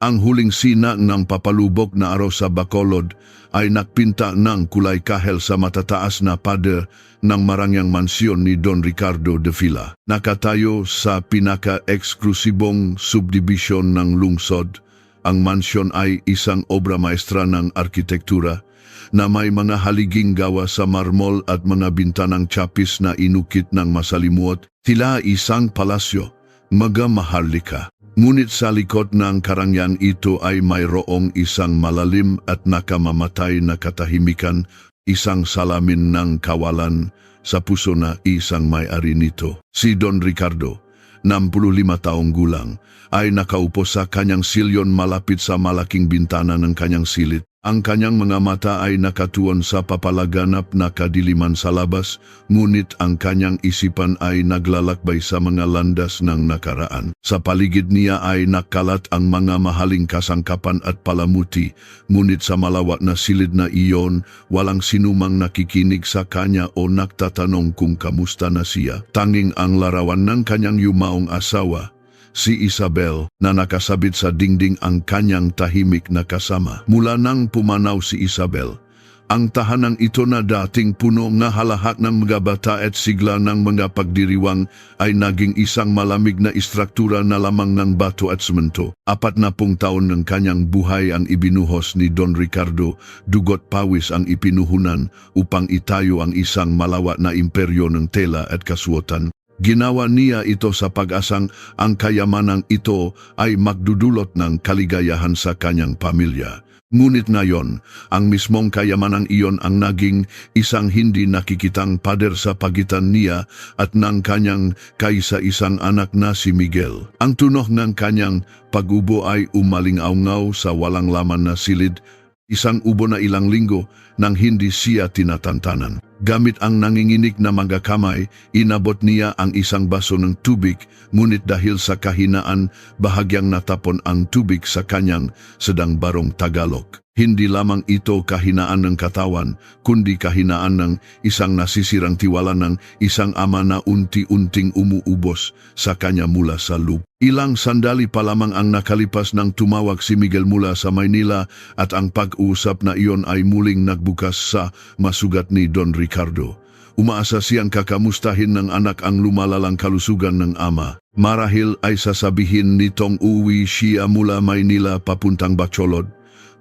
Ang huling sina ng papalubok na araw sa Bacolod ay nakpinta ng kulay kahel sa matataas na pader ng marangyang mansyon ni Don Ricardo de Villa. Nakatayo sa pinaka-eksklusibong subdivision ng lungsod, ang mansyon ay isang obra maestra ng arkitektura na may mga haliging gawa sa marmol at mga bintanang chapis na inukit ng masalimuot. Tila isang palasyo, maharlika. Ngunit sa likod ng karangyang ito ay mayroong isang malalim at nakamamatay na katahimikan, isang salamin ng kawalan sa puso na isang may-ari nito. Si Don Ricardo, 65 taong gulang, ay nakaupo sa kanyang silyon malapit sa malaking bintana ng kanyang silid. Ang kanyang mga mata ay nakatuon sa papalaganap na kadiliman sa labas, ngunit ang kanyang isipan ay naglalakbay sa mga landas ng nakaraan. Sa paligid niya ay nakalat ang mga mahaling kasangkapan at palamuti, ngunit sa malawak na silid na iyon, walang sinumang nakikinig sa kanya o nagtatanong kung kamusta na siya. Tanging ang larawan ng kanyang yumaong asawa, si Isabel, na nakasabit sa dingding ang kanyang tahimik na kasama. Mula nang pumanaw si Isabel, ang tahanang ito na dating puno ng halahat ng mga bata at sigla ng mga pagdiriwang ay naging isang malamig na istruktura na lamang ng bato at semento. 40 taon ng kanyang buhay ang ibinuhos ni Don Ricardo, dugot pawis ang ipinuhunan upang itayo ang isang malawak na imperyo ng tela at kasuotan. Ginawa niya ito sa pag-asang ang kayamanang ito ay magdudulot ng kaligayahan sa kanyang pamilya. Ngunit ngayon, ang mismong kayamanang iyon ang naging isang hindi nakikitang pader sa pagitan niya at ng kanyang kaisa-isang anak na si Miguel. Ang tunog ng kanyang pag-ubo ay umalingaw-ngaw sa walang laman na silid, isang ubo na ilang linggo nang hindi siya tinatantanan. Gamit ang nanginginig na mga kamay, inabot niya ang isang baso ng tubig, ngunit dahil sa kahinaan, bahagyang natapon ang tubig sa kanyang sedang barong Tagalog. Hindi lamang ito kahinaan ng katawan, kundi kahinaan ng isang nasisirang tiwala ng isang ama na unti-unting umuubos sa kanya mula sa loob. Ilang sandali pa lamang ang nakalipas nang tumawag si Miguel mula sa Maynila at ang pag-uusap na iyon ay muling nagbukas sa masugat ni Don Ricardo. Umaasa siyang kakamustahin ng anak ang lumalalang kalusugan ng ama. Marahil ay sasabihin nitong uwi siya mula Maynila papuntang Bacolod.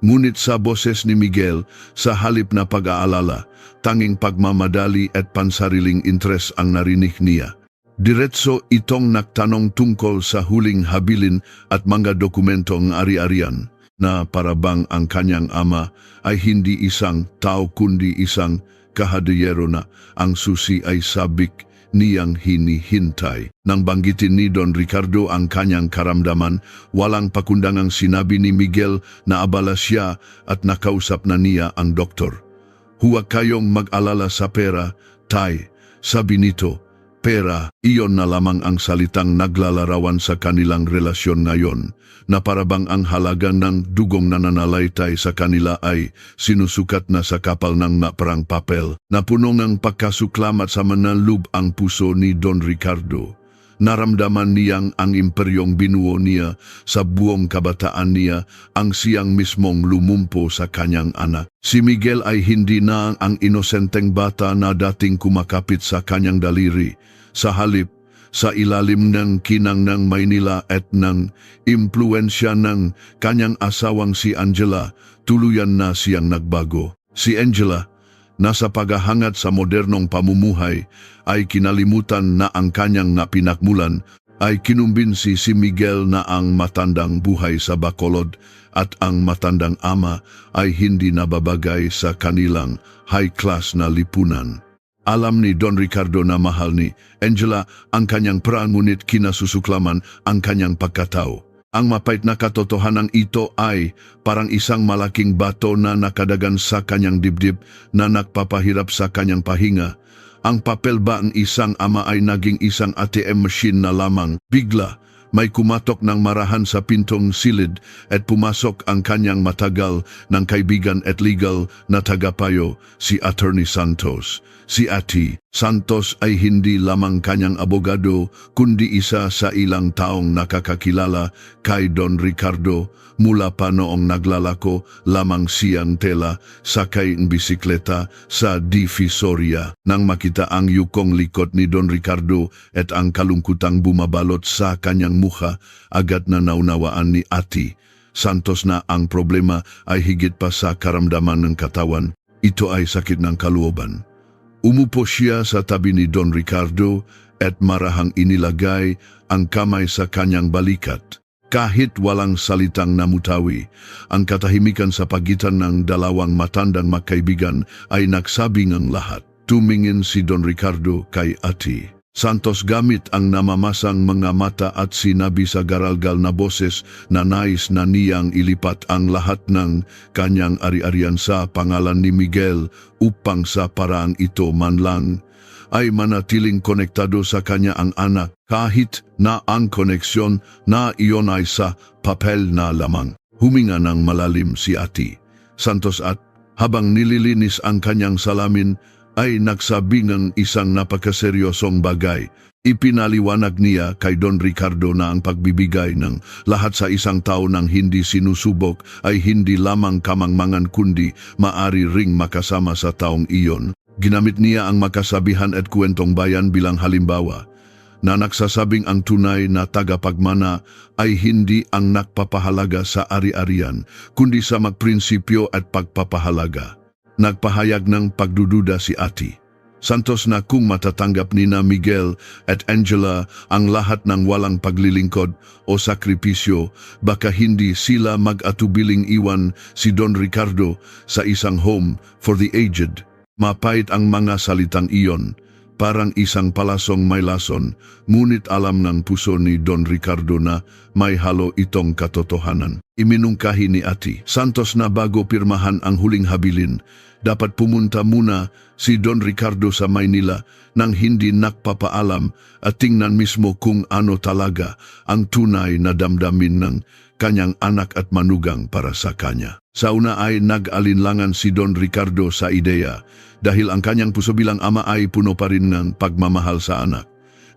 Ngunit sa boses ni Miguel, sa halip na pag-aalala, tanging pagmamadali at pansariling interes ang narinig niya. Diretso itong nagtanong tungkol sa huling habilin at mga dokumentong ari-arian na parabang ang kanyang ama ay hindi isang tao kundi isang kahadiyero na ang susi ay sabik niyang hinihintay. Nang banggitin ni Don Ricardo ang kanyang karamdaman, walang pakundangang sinabi ni Miguel na abala siya at nakausap na niya ang doktor. Huwag kayong mag-alala sa pera, tay, sabi nito. Pera, iyon na lamang ang salitang naglalarawan sa kanilang relasyon ngayon, na parabang ang halaga ng dugong nananalaytay sa kanila ay sinusukat na sa kapal ng naparang papel. Napuno ng pagkasuklamat sa manalub ang puso ni Don Ricardo. Naramdaman niyang ang imperyong binuo niya sa buong kabataan niya ang siyang mismong lumumpo sa kanyang anak. Si Miguel ay hindi na ang inosenteng bata na dating kumakapit sa kanyang daliri. Sa halip, sa ilalim ng kinang ng Maynila at ng impluensya ng kanyang asawang si Angela, tuluyan na siyang nagbago. Si Angela, nasa paghahangad sa modernong pamumuhay, ay kinalimutan na ang kanyang napinakmulan, ay kinumbinsi si Miguel na ang matandang buhay sa Bacolod at ang matandang ama ay hindi nababagay sa kanilang high-class na lipunan. Alam ni Don Ricardo na mahal ni Angela ang kanyang pera, ngunit kinasusuklaman ang kanyang pagkatao. Ang mapait na katotohanan ito ay parang isang malaking bato na nakadagan sa kanyang dibdib na nagpapahirap sa kanyang pahinga. Ang papel ba ang isang ama ay naging isang ATM machine na lamang. Bigla, may kumatok ng marahan sa pintong silid at pumasok ang kanyang matagal ng kaibigan at legal na tagapayo, si Attorney Santos. Si Ati, Santos ay hindi lamang kanyang abogado kundi isa sa ilang taong nakakakilala kay Don Ricardo mula pa noong naglalako lamang siyang tela sakay ng bisikleta sa Divisoria. Nang makita ang yukong likod ni Don Ricardo at ang kalungkutang bumabalot sa kanyang mukha, agad na naunawaan ni Ati Santos na ang problema ay higit pa sa karamdaman ng katawan. Ito ay sakit ng kalooban. Umupo siya sa tabi ni Don Ricardo at marahang inilagay ang kamay sa kanyang balikat. Kahit walang salitang namutawi, ang katahimikan sa pagitan ng dalawang matandang magkaibigan ay nagsabi ng lahat. Tumingin si Don Ricardo kay Ati Santos gamit ang namamasang mga mata at sinabi sa garalgal na boses na nais na niyang ilipat ang lahat ng kanyang ari-arian sa pangalan ni Miguel upang sa paraang ito man lang ay manatiling konektado sa kanya ang anak kahit na ang koneksyon na iyon ay sa papel na lamang. Huminga ng malalim si Ati Santos at habang nililinis ang kanyang salamin ay nagsabi ng isang napakaseryosong bagay. Ipinaliwanag niya kay Don Ricardo na ang pagbibigay ng lahat sa isang tao ng hindi sinusubok ay hindi lamang kamangmangan kundi maari ring makasama sa taong iyon. Ginamit niya ang makasabihan at kwentong bayan bilang halimbawa na nagsasabing ang tunay na tagapagmana ay hindi ang nagpapahalaga sa ari-arian kundi sa magprinsipyo at pagpapahalaga. Nagpahayag ng pagdududa si Ati Santos na kung matatanggap nina Miguel at Angela ang lahat ng walang paglilingkod o sakripisyo, baka hindi sila mag-atubiling iwan si Don Ricardo sa isang home for the aged. Mapait ang mga salitang iyon, parang isang palasong may lason, ngunit alam ng puso ni Don Ricardo na may halo itong katotohanan. Iminungkahi ni Ati Santos na bago pirmahan ang huling habilin, dapat pumunta muna si Don Ricardo sa Maynila nang hindi nakpapaalam at tingnan mismo kung ano talaga ang tunay na damdamin ng kanyang anak at manugang para sa kanya. Sa una ay nag-alinlangan si Don Ricardo sa ideya dahil ang kanyang puso bilang ama ay puno pa rin ng pagmamahal sa anak.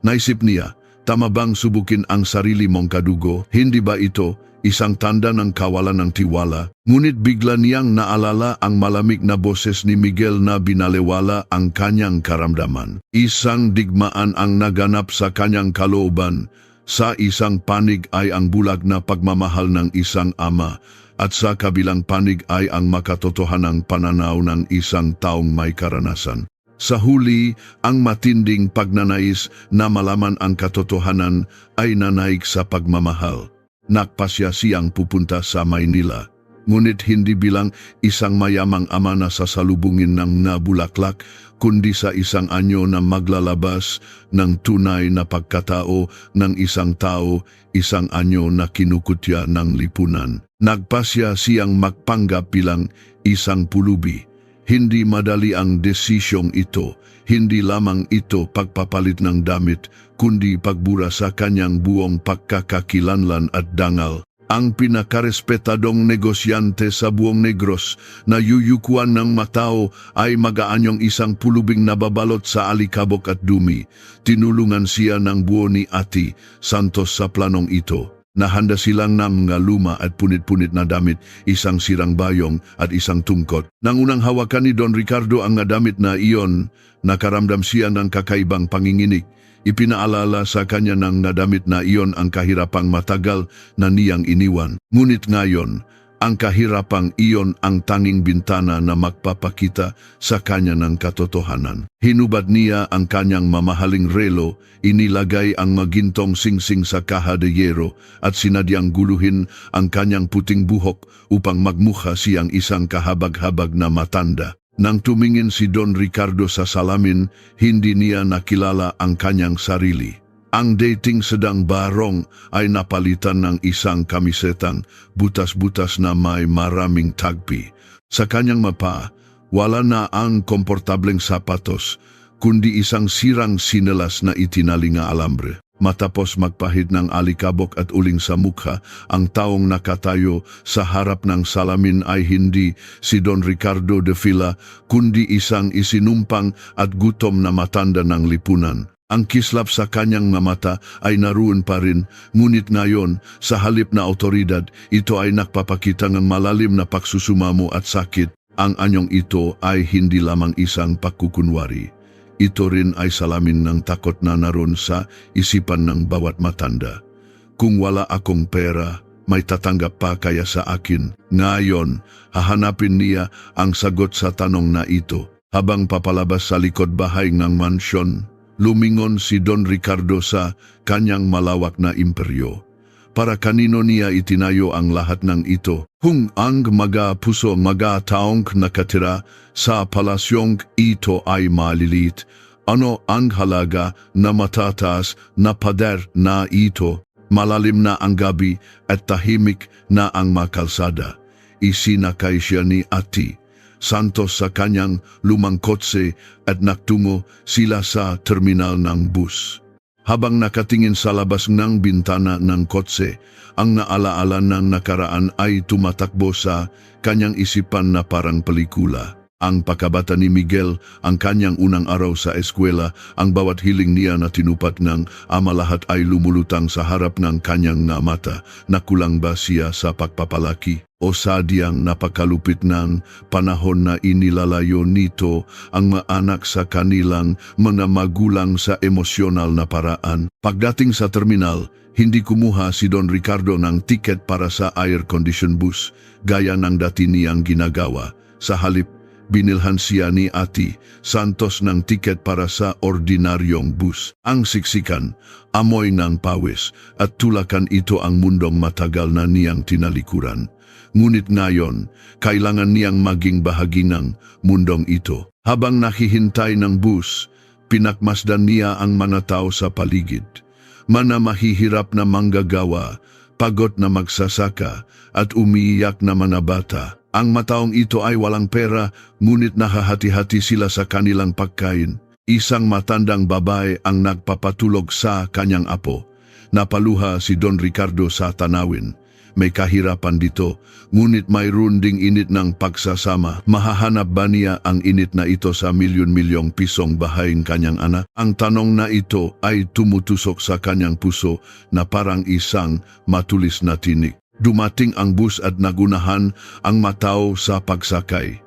Naisip niya, tama bang subukin ang sarili mong kadugo? Hindi ba ito isang tanda ng kawalan ng tiwala? Ngunit bigla niyang naalala ang malamig na boses ni Miguel na binalewala ang kanyang karamdaman. Isang digmaan ang naganap sa kanyang kalooban. Sa isang panig ay ang bulag na pagmamahal ng isang ama at sa kabilang panig ay ang makatotohanang pananaw ng isang taong may karanasan. Sa huli, ang matinding pagnanais na malaman ang katotohanan ay nanaig sa pagmamahal. Nagpasya siyang pupunta sa Maynila, ngunit hindi bilang isang mayamang ama na sasalubungin ng nabulaklak, kundi sa isang anyo na maglalabas ng tunay na pagkatao ng isang tao, isang anyo na kinukutya ng lipunan. Nagpasya siyang magpanggap bilang isang pulubi. Hindi madali ang desisyong ito, hindi lamang ito pagpapalit ng damit, kundi pagbura sa kanyang buong pagkakakilanlan at dangal. Ang pinakarespetadong negosyante sa buong Negros na yuyukuan ng matao ay mag-aanyong isang pulubing nababalot sa alikabok at dumi. Tinulungan siya ng buo ni Ati Santos sa planong ito. Nahanda silang ng mga luma at punit-punit na damit, isang sirang bayong at isang tungkot. Nang unang hawakan ni Don Ricardo ang damit na iyon, nakaramdam siya ng kakaibang panginginig. Ipinaalala sa kanya ng nadamit na iyon ang kahirapang matagal na niyang iniwan. Ngunit ngayon, ang kahirapang iyon ang tanging bintana na magpapakita sa kanya ng katotohanan. Hinubad niya ang kanyang mamahaling relo, inilagay ang magintong singsing sa kaha de yero at sinadyang guluhin ang kanyang puting buhok upang magmukha siyang isang kahabag-habag na matanda. Nang tumingin si Don Ricardo sa salamin, hindi niya nakilala ang kanyang sarili. Ang dating sedang barong ay napalitan ng isang kamisetang butas-butas na may maraming tagpi. Sa kanyang mapa, wala na ang komportableng sapatos, kundi isang sirang sinelas na itinalinga alambre. Matapos magpahid ng alikabok at uling sa mukha, ang taong nakatayo sa harap ng salamin ay hindi si Don Ricardo de Villa, kundi isang isinumpang at gutom na matanda ng lipunan. Ang kislap sa kanyang mga mata ay naroon pa rin, ngunit ngayon, sa halip na autoridad, ito ay nakpapakita ng malalim na pagsusumamo at sakit. Ang anyong ito ay hindi lamang isang pagkukunwari. Ito rin ay salamin ng takot na naroon sa isipan ng bawat matanda. Kung wala akong pera, may tatanggap pa kaya sa akin. Ngayon, hahanapin niya ang sagot sa tanong na ito. Habang papalabas sa likod bahay ng mansyon, lumingon si Don Ricardo sa kanyang malawak na imperyo. Para kanino niya itinayo ang lahat ng ito? Kung ang mga puso mga taong nakatira sa palasyong ito ay malilit, ano ang halaga na matataas na pader na ito? Malalim na ang gabi at tahimik na ang makalsada. Isinakay siya ni Ati Santos sa kanyang lumang kotse at naktungo sila sa terminal ng bus. Habang nakatingin sa labas ng bintana ng kotse, ang naalaala ng nakaraan ay tumatakbo sa kanyang isipan na parang pelikula. Ang pagkabata ni Miguel, ang kanyang unang araw sa eskwela, ang bawat hiling niya na tinupat ng ama, lahat ay lumulutang sa harap ng kanyang nga mata. Nakulang ba siya sa pagpapalaki? O sadyang napakalupit ng panahon na inilalayo nito ang mga anak sa kanilang mga magulang sa emosyonal na paraan. Pagdating sa terminal, hindi kumuha si Don Ricardo ng tiket para sa air-conditioned bus, gaya ng dati niyang ginagawa. Sa halip, binilhan siya ni Ati Santos ng tiket para sa ordinaryong bus. Ang siksikan, amoy ng pawis, at tulakan ito ang mundong matagal na niyang tinalikuran. Ngunit ngayon, kailangan niyang maging bahagi ng mundong ito. Habang nakihintay ng bus, pinakmasdan niya ang mga tao sa paligid. Mana mahihirap na manggagawa, pagod na magsasaka, at umiiyak na mga bata. Ang mataong ito ay walang pera, ngunit nahahati-hati sila sa kanilang pagkain. Isang matandang babae ang nagpapatulog sa kanyang apo. Napaluha si Don Ricardo sa tanawin. May kahirapan dito, ngunit mayroon ding init ng pagsasama. Mahahanap ba niya ang init na ito sa milyon-milyong pisong bahay ng kanyang anak? Ang tanong na ito ay tumutusok sa kanyang puso na parang isang matulis na tinik. Dumating ang bus at nagunahan ang matao sa pagsakay.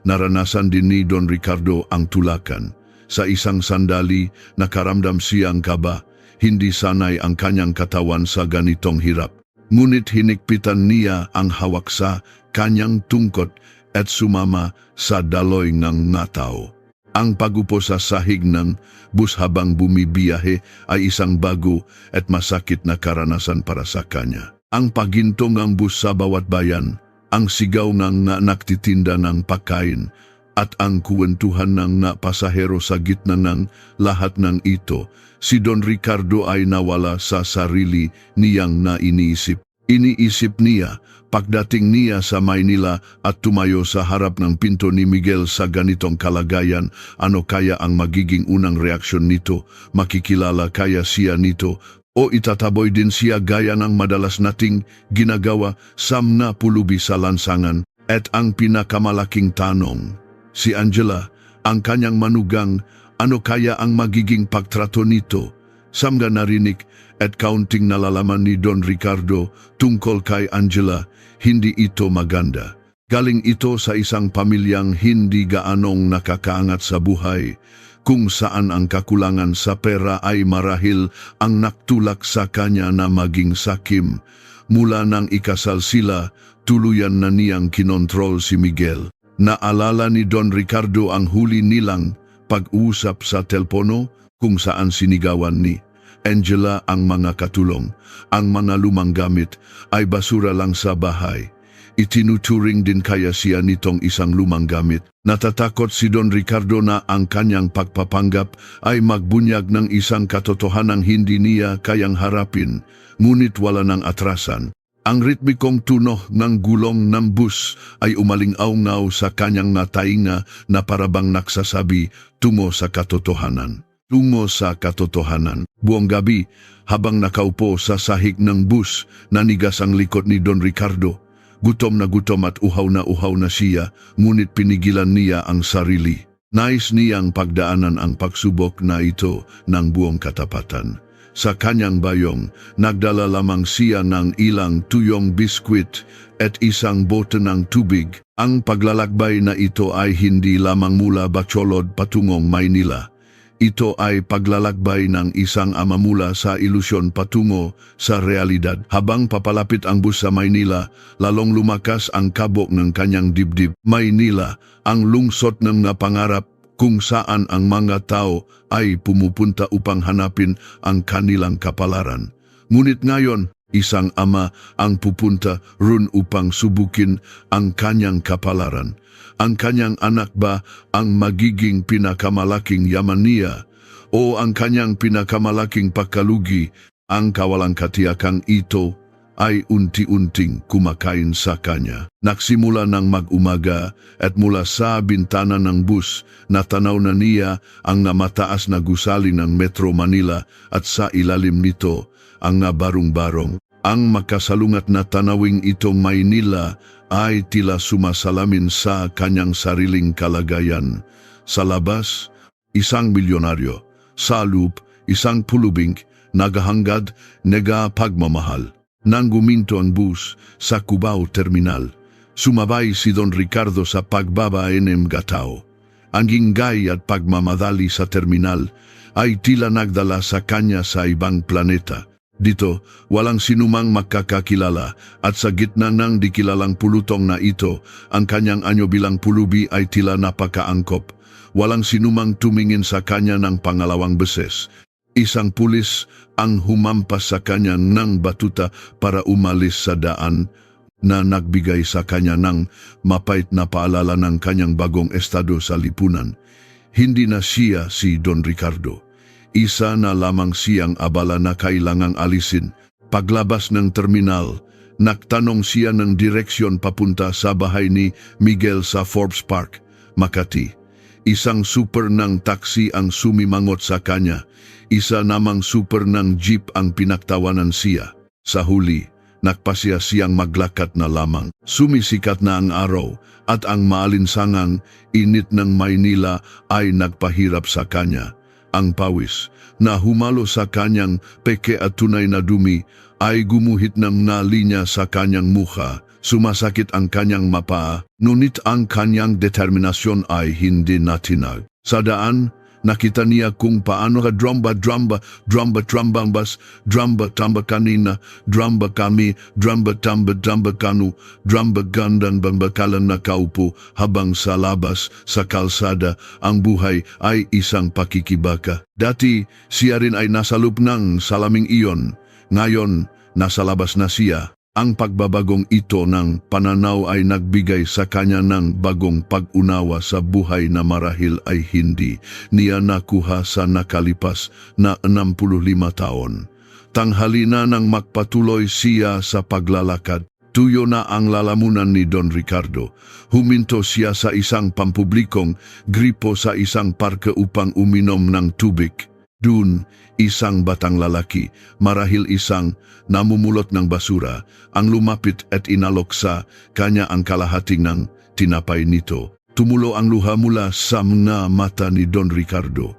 Naranasan din ni Don Ricardo ang tulakan. Sa isang sandali, nakaramdam siyang kaba. Hindi sanay ang kanyang katawan sa ganitong hirap. Ngunit hinikpitan niya ang hawak sa kanyang tungkot at sumama sa daloy ng tao. Ang pagupo sa sahig ng bus habang bumibiyahe ay isang bago at masakit na karanasan para sa kanya. Ang paginto ng bus sa bawat bayan, ang sigaw ng nagtitinda ng pagkain, at ang kuwentuhan ng pasahero sa gitna ng lahat ng ito, si Don Ricardo ay nawala sa sarili niyang iniisip. Iniisip niya, pagdating niya sa Maynila at tumayo sa harap ng pinto ni Miguel sa ganitong kalagayan, ano kaya ang magiging unang reaksyon nito? Makikilala kaya siya nito? O itataboy din siya gaya ng madalas nating ginagawa sa mga pulubi sa lansangan? At ang pinakamalaking tanong, si Angela, ang kanyang manugang, ano kaya ang magiging pagtrato nito? Samga narinig at kaunting nalalaman ni Don Ricardo tungkol kay Angela, hindi ito maganda. Galing ito sa isang pamilyang hindi gaanong nakakaangat sa buhay, kung saan ang kakulangan sa pera ay marahil ang naktulak sa kanya na maging sakim. Mula nang ikasal sila, tuluyan na niyang kinontrol si Miguel. Naalala ni Don Ricardo ang huli nilang pag-usap sa telpono kung saan sinigawan ni Angela ang mga katulong. Ang mga lumang gamit ay basura lang sa bahay. Itinuturing din kaya siya nitong isang lumang gamit. Natatakot si Don Ricardo na ang kanyang pagpapanggap ay magbunyag ng isang katotohanang hindi niya kayang harapin, ngunit wala ng atrasan. Ang ritmikong tunog ng gulong ng bus ay umaling-aw-ngaw sa kanyang natainga na parabang nagsasabi tungo sa katotohanan. tungo sa katotohanan. Buong gabi, habang nakaupo sa sahig ng bus, nanigas ang likod ni Don Ricardo. Gutom at uhaw na siya, ngunit pinigilan niya ang sarili. Nais niyang pagdaanan ang pagsubok na ito ng buong katapatan. Sa kanyang bayong, nagdala lamang siya ng ilang tuyong biskwit at isang bote ng tubig. Ang paglalakbay na ito ay hindi lamang mula Bacolod patungong Maynila. Ito ay paglalakbay ng isang ama mula sa ilusyon patungo sa realidad. Habang papalapit ang bus sa Maynila, lalong lumakas ang kabog ng kanyang dibdib. Maynila, ang lungsod ng napangarap kung saan ang mga tao ay pumupunta upang hanapin ang kanilang kapalaran. Ngunit ngayon, isang ama ang pupunta roon upang subukin ang kanyang kapalaran. Ang kanyang anak ba ang magiging pinakamalaking yaman niya o ang kanyang pinakamalaking pagkalugi? Ang kawalang katiakang ito ay unti-unting kumakain sa kanya. Nagsimula ng mag-umaga at mula sa bintana ng bus, natanaw na niya ang namataas na gusali ng Metro Manila at sa ilalim nito ang nabarong-barong. Ang makasalungat na tanawing itong Maynila ay tila sumasalamin sa kanyang sariling kalagayan. Sa labas, isang milyonaryo. Sa loob, isang pulubing, nagahangad, pagmamahal. Nang guminto ang bus sa Cubao Terminal, sumabay si Don Ricardo sa pagbaba ng Gatao. Ang ingay at pagmamadali sa terminal ay tila nagdala sa kanya sa ibang planeta. Dito, walang sinumang makakakilala at sa gitna ng dikilalang pulutong na ito, ang kanyang anyo bilang pulubi ay tila napakaangkop. Walang sinumang tumingin sa kanya ng pangalawang beses. Isang pulis ang humampas sa kanya ng batuta para umalis sa daan na nagbigay sa kanya ng mapait na paalala ng kanyang bagong estado sa lipunan. Hindi na siya si Don Ricardo. Isa na lamang siyang abala na kailangang alisin. Paglabas ng terminal, nagtanong siya ng direksyon papunta sa bahay ni Miguel sa Forbes Park, Makati. Isang super ng taxi ang sumimangot sa kanya. Isa namang super ng jeep ang pinagtawanan siya. Sa huli, nagpasya siyang maglakad na lamang. Sumisikat na ang araw at ang maalinsangang init ng Maynila ay nagpahirap sa kanya. Ang pawis na humalo sa kanyang peke at tunay na dumi ay gumuhit ng nalinya sa kanyang mukha. Sumasakit ang kanyang mapa, ngunit ang kanyang determinasyon ay hindi natinag. Sa daan, nakita niya kung paano dramba kanina, dramba kami, dramba kanu, dramba gandang bambakalan na kaupo habang sa labas, sa kalsada, ang buhay ay isang pakikibaka. Dati, siya rin ay nasa loob ng salaming iyon. Ngayon, nasa labas na siya. Ang pagbabagong ito ng pananaw ay nagbigay sa kanya ng bagong pag-unawa sa buhay na marahil ay hindi niya nakuha sa nakalipas na 65 taon. Tanghali na nang magpatuloy siya sa paglalakad. Tuyo na ang lalamunan ni Don Ricardo. Huminto siya sa isang pampublikong gripo sa isang parke upang uminom ng tubig. Dun, isang batang lalaki, marahil isang namumulot ng basura, ang lumapit at inalok sa kanya ang kalahating ng tinapay nito. Tumulo ang luha mula sa mga mata ni Don Ricardo.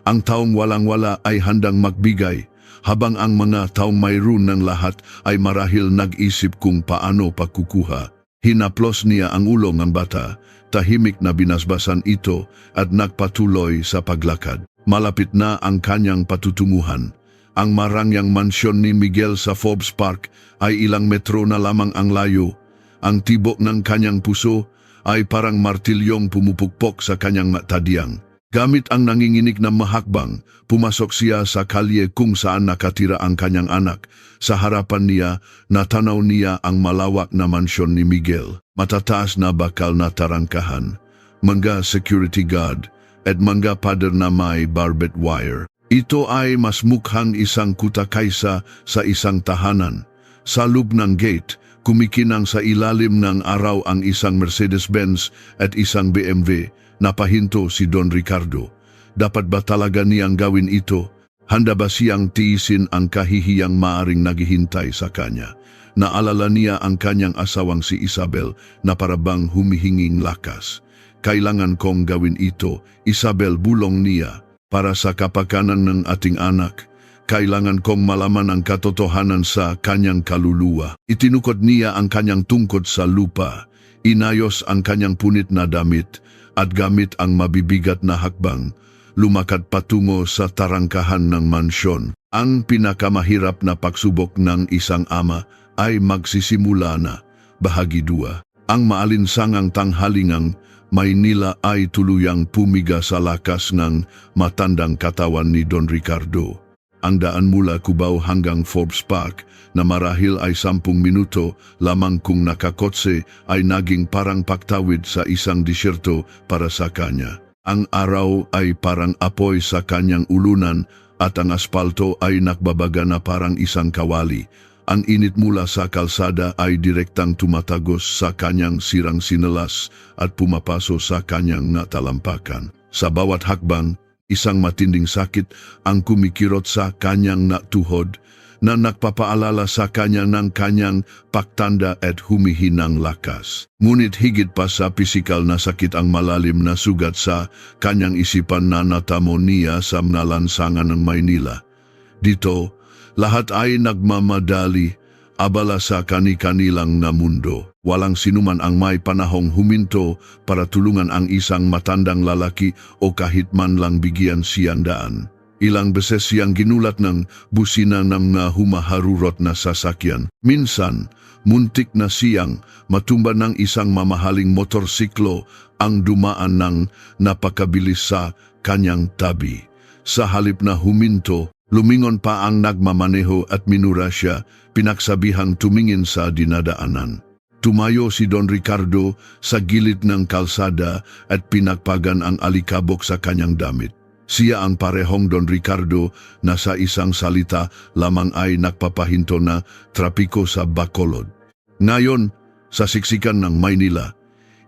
Ang taong walang-wala ay handang magbigay, habang ang mga taong mayroon ng lahat ay marahil nag-isip kung paano pagkukuha. Hinaplos niya ang ulo ng bata, tahimik na binasbasan ito at nagpatuloy sa paglakad. Malapit na ang kanyang patutunguhan. Ang marangyang mansyon ni Miguel sa Forbes Park ay ilang metro na lamang ang layo. Ang tibok ng kanyang puso ay parang martilyong pumupukpok sa kanyang matadiyang. Gamit ang nanginginig na mahakbang, pumasok siya sa kalye kung saan nakatira ang kanyang anak. Sa harapan niya, natanaw niya ang malawak na mansyon ni Miguel. Matataas na bakal na tarangkahan, mga security guard, at mga pader na may barbed wire. Ito ay mas mukhang isang kuta kaysa sa isang tahanan. Sa loob ng gate, kumikinang sa ilalim ng araw ang isang Mercedes-Benz at isang BMW. Napahinto si Don Ricardo. Dapat ba talaga niyang gawin ito? Handa ba siyang tiisin ang kahihiyang maaring naghihintay sa kanya? Naalala niya ang kanyang asawang si Isabel na parabang humihinging lakas. Kailangan kong gawin ito, Isabel, bulong niya, para sa kapakanan ng ating anak. Kailangan kong malaman ang katotohanan sa kanyang kaluluwa. Itinukod niya ang kanyang tungkod sa lupa. Inayos ang kanyang punit na damit at gamit ang mabibigat na hakbang. Lumakad patungo sa tarangkahan ng mansyon. Ang pinakamahirap na pagsubok ng isang ama ay magsisimula na. Bahagi 2. Ang maalinsangang tanghalingang Maynila ay tuluyang pumiga sa lakas ng matandang katawan ni Don Ricardo. Ang daan mula Cubao hanggang Forbes Park na marahil ay 10 minuto lamang kung nakakotse ay naging parang paktawid sa isang disyerto para sa kanya. Ang araw ay parang apoy sa kanyang ulunan at ang aspalto ay nakbabaga na parang isang kawali. Ang init mula sa kalsada ay direktang tumatagos sa kanyang sirang sinelas at pumapaso sa kanyang natalampakan. Sa bawat hakbang, isang matinding sakit ang kumikirot sa kanyang natuhod na nagpapaalala sa kanya ng kanyang pagtanda at humihinang lakas. Ngunit higit pa sa pisikal na sakit ang malalim na sugat sa kanyang isipan na natamo niya sa nalansangan ng Maynila. Dito, lahat ay nagmamadali, abala sa kani-kanilang na mundo. Walang sinuman ang may panahong huminto para tulungan ang isang matandang lalaki o kahit man lang bigyan siyang daan. Ilang beses siyang ginulat ng busina ng humaharurot na sasakyan. Minsan, muntik na siyang matumba ng isang mamahaling motorsiklo ang dumaan ng napakabilis sa kanyang tabi. Sa halip na huminto, lumingon pa ang nagmamaneho at minura siya, pinagsabihang tumingin sa dinadaanan. Tumayo si Don Ricardo sa gilid ng kalsada at pinagpagan ang alikabok sa kanyang damit. Siya ang parehong Don Ricardo na sa isang salita lamang ay nagpapahinto na trapiko sa Bacolod. Ngayon, sa siksikan ng Maynila,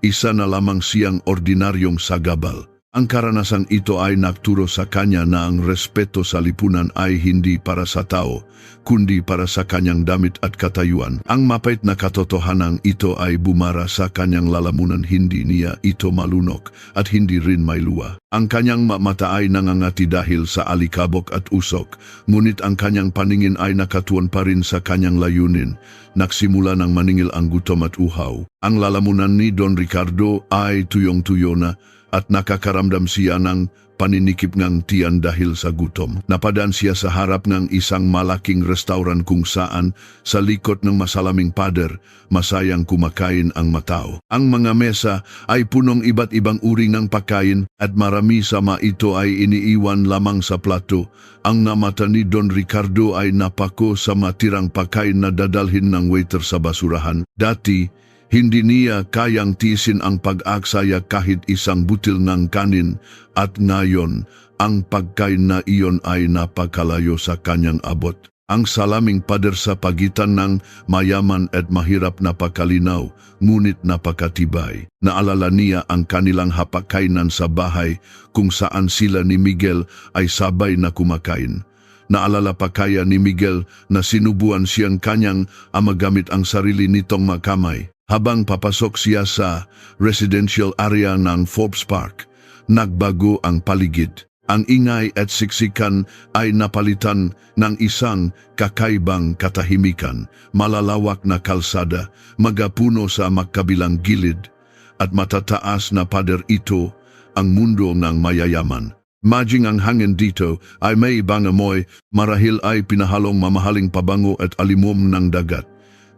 isa na lamang siyang ordinaryong sagabal. Ang karanasang ito ay nagturo sa kanya na ang respeto sa lipunan ay hindi para sa tao, kundi para sa kanyang damit at katayuan. Ang mapait na katotohanan ito ay bumara sa kanyang lalamunan, hindi niya ito malunok at hindi rin may luwa. Ang kanyang mata ay nangangati dahil sa alikabok at usok, ngunit ang kanyang paningin ay nakatuon pa rin sa kanyang layunin. Nagsimula ng maningil ang gutom at uhaw. Ang lalamunan ni Don Ricardo ay tuyong-tuyo na at nakakaramdam siya ng paninikip ng tiyan dahil sa gutom. Napadaan siya sa harap ng isang malaking restauran kung saan sa likod ng masalaming pader, masayang kumakain ang matao. Ang mga mesa ay punong iba't ibang uri ng pagkain at marami sa mga ito ay iniiwan lamang sa plato. Ang mata ni Don Ricardo ay napako sa matirang pagkain na dadalhin ng waiter sa basurahan. Dati, hindi niya kayang tiisin ang pag-aksaya kahit isang butil ng kanin at ngayon ang pagkain na iyon ay napakalayo sa kanyang abot. Ang salaming pader sa pagitan ng mayaman at mahirap na pakalinaw, ngunit napakatibay. Naalala niya ang kanilang hapagkainan sa bahay kung saan sila ni Miguel ay sabay na kumakain. Naalala pa kaya ni Miguel na sinubuan siyang kanyang magamit ang sarili nitong makamay. Habang papasok siya sa residential area ng Forbes Park, nagbago ang paligid. Ang ingay at siksikan ay napalitan ng isang kakaibang katahimikan, malalawak na kalsada, magapuno sa magkabilang gilid, at matataas na pader. Ito ang mundo ng mayayaman. Maging ang hangin dito ay may ibang amoy, marahil ay pinahalong mamahaling pabango at alimom ng dagat.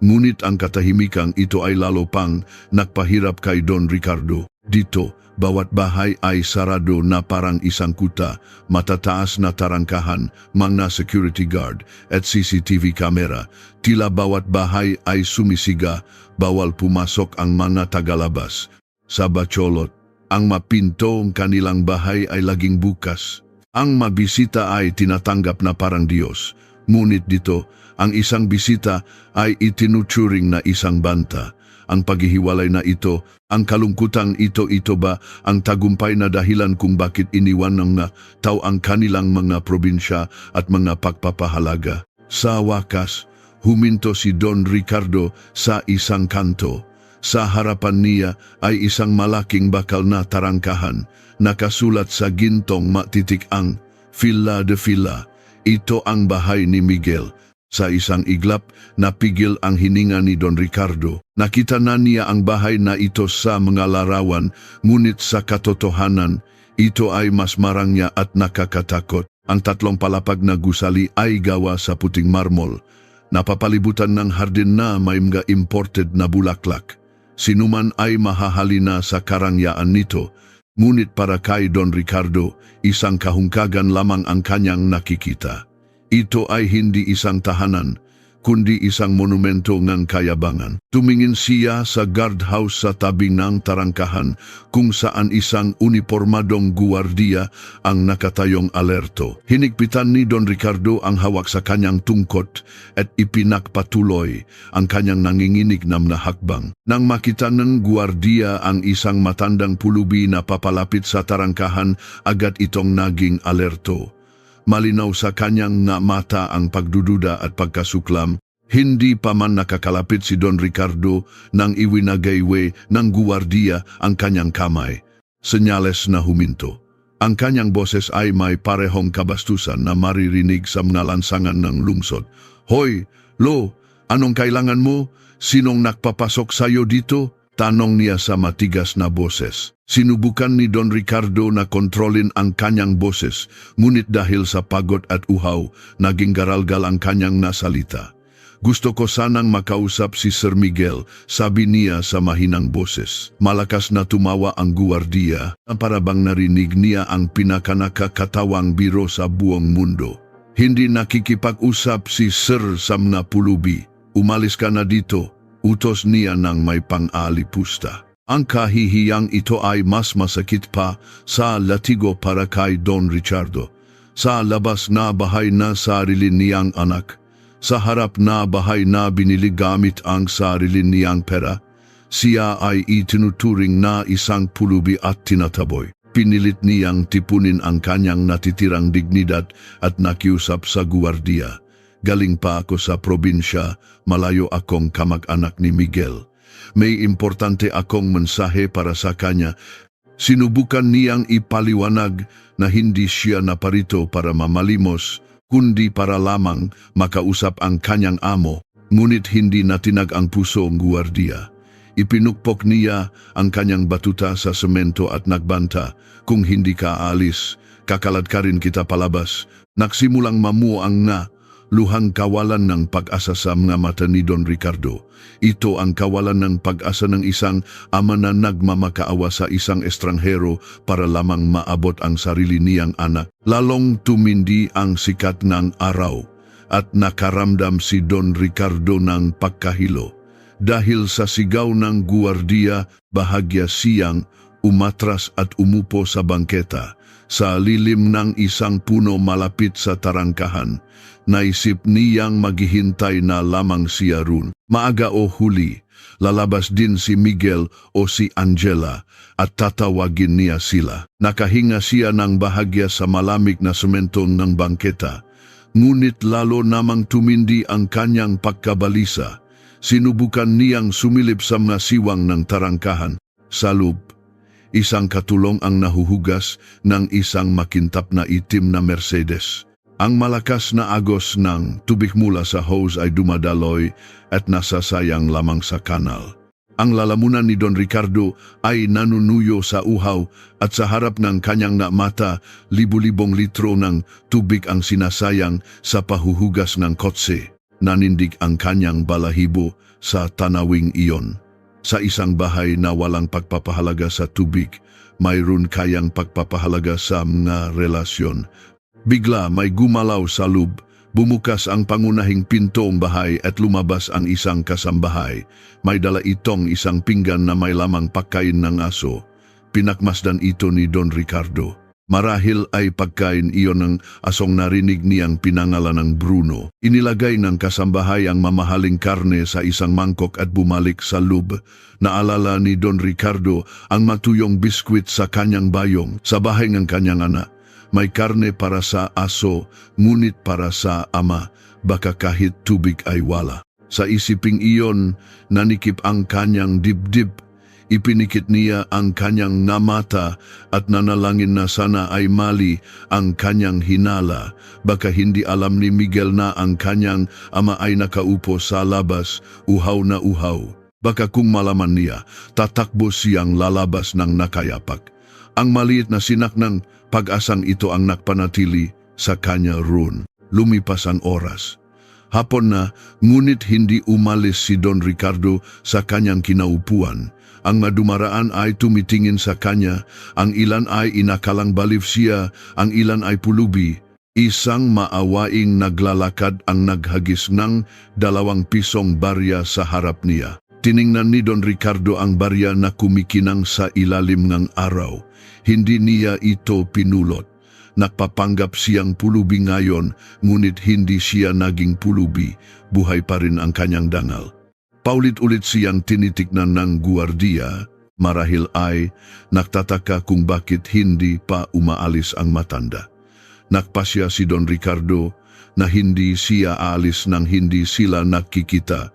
Ngunit ang katahimikang ito ay lalo pang nagpahirap kay Don Ricardo. Dito, bawat bahay ay sarado na parang isang kuta, matataas na tarangkahan, mga security guard at CCTV camera. Tila bawat bahay ay sumisiga, bawal pumasok ang mga tagalabas. Sa Bacolod, ang mapintong kanilang bahay ay laging bukas. Ang mabisita ay tinatanggap na parang Diyos. Ngunit dito, ang isang bisita ay itinuturing na isang banta. ang paghihiwalay na ito, ang kalungkutang ito ba ang tagumpay na dahilan kung bakit iniwan ng mga tao ang kanilang mga probinsya at mga pagpapahalaga. Sa wakas, huminto si Don Ricardo sa isang kanto. Sa harapan niya ay isang malaking bakal na tarangkahan, nakasulat sa gintong matitik ang Villa de Villa. Ito ang bahay ni Miguel. Sa isang iglap, napigil ang hininga ni Don Ricardo. Nakita na niya ang bahay na ito sa mga larawan, ngunit sa katotohanan, ito ay mas marangya at nakakatakot. Ang 3 palapag na gusali ay gawa sa puting marmol. Napapalibutan ng hardin na may mga imported na bulaklak. Sinuman ay mahahalina sa karangyaan nito, ngunit para kay Don Ricardo, isang kahungkagan lamang ang kanyang nakikita. Ito ay hindi isang tahanan, kundi isang monumento ng kayabangan. Tumingin siya sa guardhouse sa tabi ng tarangkahan kung saan isang unipormadong guwardiya ang nakatayong alerto. Hinigpitan ni Don Ricardo ang hawak sa kanyang tungkot at ipinagpatuloy ang kanyang nanginginig na hakbang. Nang makita ng guwardiya ang isang matandang pulubi na papalapit sa tarangkahan, agad itong naging alerto. Malinaw sa kanyang nga mata ang pagdududa at pagkasuklam. Hindi pa man nakakalapit si Don Ricardo nang iwinagaywe ng guwardiya ang kanyang kamay. Senyales na huminto. Ang kanyang boses ay may parehong kabastusan na maririnig sa mga lansangan ng lungsod. Hoy, Lo, anong kailangan mo? Sinong nakpapasok sa'yo dito? Tanong niya sa matigas na boses. Sinubukan ni Don Ricardo na kontrolin ang kanyang boses, ngunit dahil sa pagod at uhaw, naging garalgal ang kanyang nasalita. Gusto ko sanang makausap si Sir Miguel, sabi niya sa mahinang boses. Malakas na tumawa ang guwardiya, para bang narinig niya ang pinakanakakatawang biro sa buong mundo. Hindi nakikipag-usap si Sir Samna Pulubi. Umalis ka na dito, utos niya ng may pang-alipusta. Ang kahihiyang ito ay mas masakit pa sa latigo para kay Don Ricardo. Sa labas na bahay na sarili niyang anak, sa harap na bahay na binili gamit ang sarili niyang pera, siya ay itinuturing na isang pulubi at tinataboy. Pinilit niyang tipunin ang kanyang natitirang dignidad at nakiusap sa guwardiya. Galing pa ako sa probinsya, malayo akong kamag-anak ni Miguel. May importante akong mensahe para sa kanya. Sinubukan niyang ipaliwanag na hindi siya naparito para mamalimos, kundi para lamang makausap ang kanyang amo, ngunit hindi natinag ang puso ng guwardiya. Ipinukpok niya ang kanyang batuta sa semento at nagbanta, kung hindi ka aalis, kakalad ka rin kita palabas. Nagsimulang mamuang nga, luhang kawalan ng pag-asa sa mga mata ni Don Ricardo. Ito ang kawalan ng pag-asa ng isang ama na nagmamakaawa sa isang estranghero para lamang maabot ang sarili niyang anak. Lalong tumindi ang sikat ng araw at nakaramdam si Don Ricardo ng pagkahilo. Dahil sa sigaw ng guwardiya, bahagya siyang umatras at umupo sa bangketa. Sa lilim ng isang puno malapit sa tarangkahan, naisip niyang maghihintay na lamang siya roon. Maaga o huli, lalabas din si Miguel o si Angela at tatawagin niya sila. Nakahinga siya ng bahagya sa malamig na semento ng bangketa, ngunit lalo namang tumindi ang kanyang pagkabalisa. Sinubukan niyang sumilip sa mga siwang ng tarangkahan. Sa loob, isang katulong ang nahuhugas ng isang makintap na itim na Mercedes. Ang malakas na agos ng tubig mula sa hose ay dumadaloy at nasasayang lamang sa kanal. Ang lalamunan ni Don Ricardo ay nanunuyo sa uhaw at sa harap ng kanyang mata, libu-libong litro ng tubig ang sinasayang sa pahuhugas ng kotse. Nanindig ang kanyang balahibo sa tanawing iyon. Sa isang bahay na walang pagpapahalaga sa tubig, mayroon kayang pagpapahalaga sa mga relasyon. Bigla may gumalaw sa loob, bumukas ang pangunahing pintong bahay at lumabas ang isang kasambahay. May dala itong isang pinggan na may lamang pagkain ng aso. Pinakmasdan ito ni Don Ricardo. Marahil ay pagkain iyon ng asong narinig niyang pinangalan ng Bruno. Inilagay ng kasambahay ang mamahaling karne sa isang mangkok at bumalik sa loob. Naalala ni Don Ricardo ang matuyong biskwit sa kanyang bayong sa bahay ng kanyang anak. May karne para sa aso, ngunit para sa ama, baka kahit tubig ay wala. Sa isiping iyon, nanikip ang kanyang dibdib. Ipinikit niya ang kanyang nga mata at nanalangin na sana ay mali ang kanyang hinala. Baka hindi alam ni Miguel na ang kanyang ama ay nakaupo sa labas, uhaw na uhaw. Baka kung malaman niya, tatakbo siyang lalabas ng nakayapak. Ang maliit na sinak ng pag-asang ito ang nakpanatili sa kanya roon. Lumipas ang oras. Hapon na, ngunit hindi umalis si Don Ricardo sa kanyang kinaupuan. Ang madumaraan ay tumitingin sa kanya, ang ilan ay inakalang baliw siya, ang ilan ay pulubi. Isang maawaing naglalakad ang naghagis ng 2 pisong barya sa harap niya. Tiningnan ni Don Ricardo ang barya na kumikinang sa ilalim ng araw. Hindi niya ito pinulot. Nagpapanggap siyang pulubi ngayon, ngunit hindi siya naging pulubi. Buhay pa rin ang kanyang dangal. Paulit-ulit siyang tinitignan ng guwardiya, marahil ay nagtataka kung bakit hindi pa umaalis ang matanda. Nakpasya si Don Ricardo na hindi siya aalis nang hindi sila nakikita,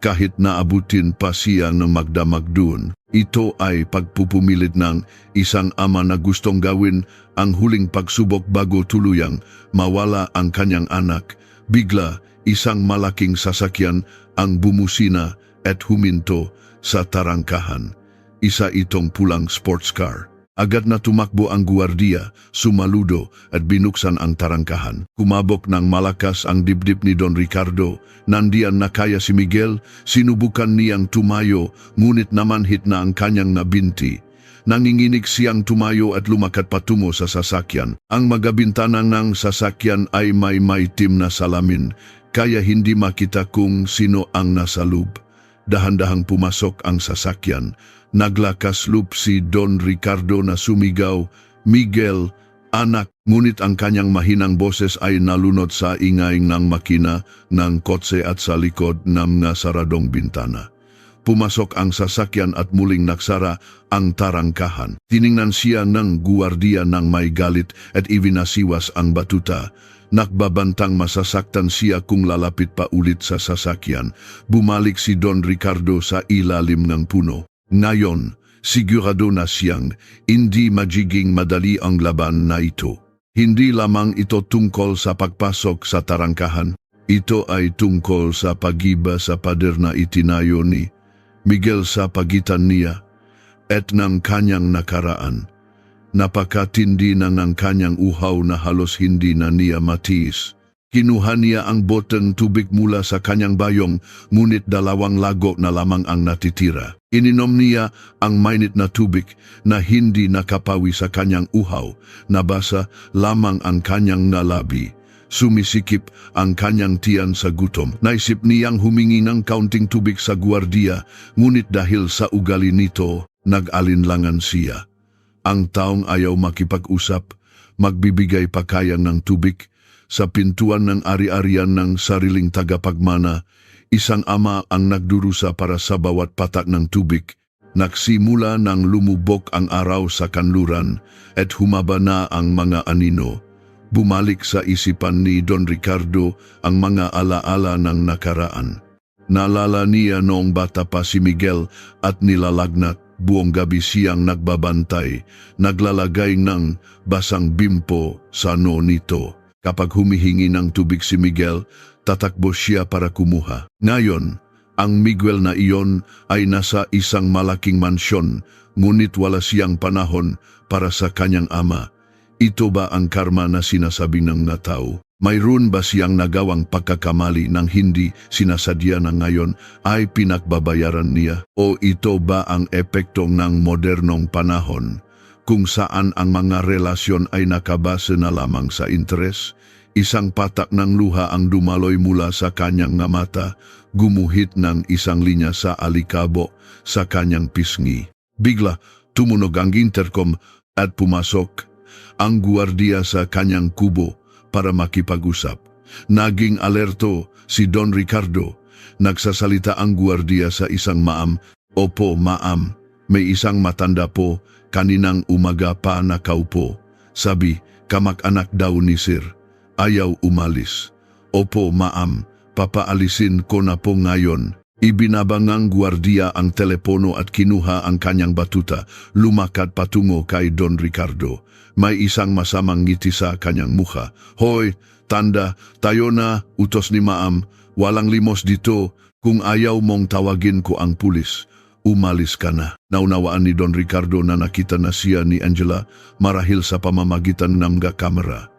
kahit naabutin pa siya ng magdamag doon. Ito ay pagpupumilit ng isang ama na gustong gawin ang huling pagsubok bago tuluyang mawala ang kanyang anak. Bigla, isang malaking sasakyan ang bumusina at huminto sa tarangkahan. Isa itong pulang sports car. Agad na tumakbo ang guwardiya, sumaludo at binuksan ang tarangkahan. Kumabok ng malakas ang dibdib ni Don Ricardo. Nandiyan na kaya si Miguel, sinubukan niyang tumayo, ngunit namanhit na ang kanyang nabinti. Nanginginig siyang tumayo at lumakat patungo sa sasakyan. Ang magabintana ng sasakyan ay may maitim na salamin, kaya hindi makita kung sino ang nasa loob. Dahan-dahang pumasok ang sasakyan. Naglakas loob si Don Ricardo na sumigaw, "Miguel, anak!" Ngunit ang kanyang mahinang boses ay nalunod sa ingay ng makina ng kotse at sa likod ng nasaradong bintana. Pumasok ang sasakyan at muling naksara ang tarangkahan. Tiningnan siya ng guwardiya ng may galit at ivinasiwas ang batuta. Nakbabantang masasaktan siya kung lalapit pa ulit sa sasakyan. Bumalik si Don Ricardo sa ilalim ng puno. Ngayon, sigurado na siyang hindi magiging madali ang laban na ito. Hindi lamang ito tungkol sa pagpasok sa tarangkahan. Ito ay tungkol sa pagiba sa pader na itinayo ni Miguel sa pagitan niya at ng kanyang nakaraan. Napakatindi na ng kanyang uhaw na halos hindi na niya matiis. Kinuha niya ang boteng tubig mula sa kanyang bayong, ngunit 2 lago na lamang ang natitira. Ininom niya ang mainit na tubig na hindi nakapawi sa kanyang uhaw. Nabasa lamang ang kanyang nalabi. Sumisikip ang kanyang tiyan sa gutom. Naisip niyang humingi ng kaunting tubig sa guwardiya, ngunit dahil sa ugali nito, nag-alinlangan siya. Ang taong ayaw makipag-usap, magbibigay pa kaya ng tubig. Sa pintuan ng ari-arian ng sariling tagapagmana, isang ama ang nagdurusa para sa bawat patak ng tubig. Nagsimula nang lumubog ang araw sa kanluran at humaba na ang mga anino. Bumalik sa isipan ni Don Ricardo ang mga alaala ng nakaraan. Naalala niya noong bata pa si Miguel at nilalagnat. Buong gabi siyang nagbabantay, naglalagay ng basang bimpo sa noo nito. Kapag humihingi ng tubig si Miguel, tatakbo siya para kumuha. Ngayon, ang Miguel na iyon ay nasa isang malaking mansyon, ngunit wala siyang panahon para sa kanyang ama. Ito ba ang karma na sinasabi ng tao? Mayroon ba siyang nagawang pagkakamali nang hindi sinasadya na ngayon ay pinakbabayaran niya? O ito ba ang epekto ng modernong panahon, kung saan ang mga relasyon ay nakabase na lamang sa interes? Isang patak ng luha ang dumaloy mula sa kanyang nga mata, gumuhit ng isang linya sa alikabo sa kanyang pisngi. Bigla, tumunog ang intercom at pumasok ang guwardiya sa kanyang kubo para makipag-usap. Naging alerto si Don Ricardo. Nagsasalita ang guwardiya sa isang maam. Opo, maam, may isang matanda po, kaninang umaga pa nakaupo. Sabi, kamag-anak daw ni Sir. Ayaw umalis. Opo, maam, papaalisin ko na po ngayon. Ibinabangang guwardiya ang telepono at kinuha ang kanyang batuta, lumakad patungo kay Don Ricardo. May isang masamang ngiti sa kanyang mukha. Hoy, tanda, tayo na, utos ni maam, walang limos dito, kung ayaw mong tawagin ko ang pulis. Umalis ka na. Naunawaan ni Don Ricardo na nakita na siya ni Angela marahil sa pamamagitan ng kamera.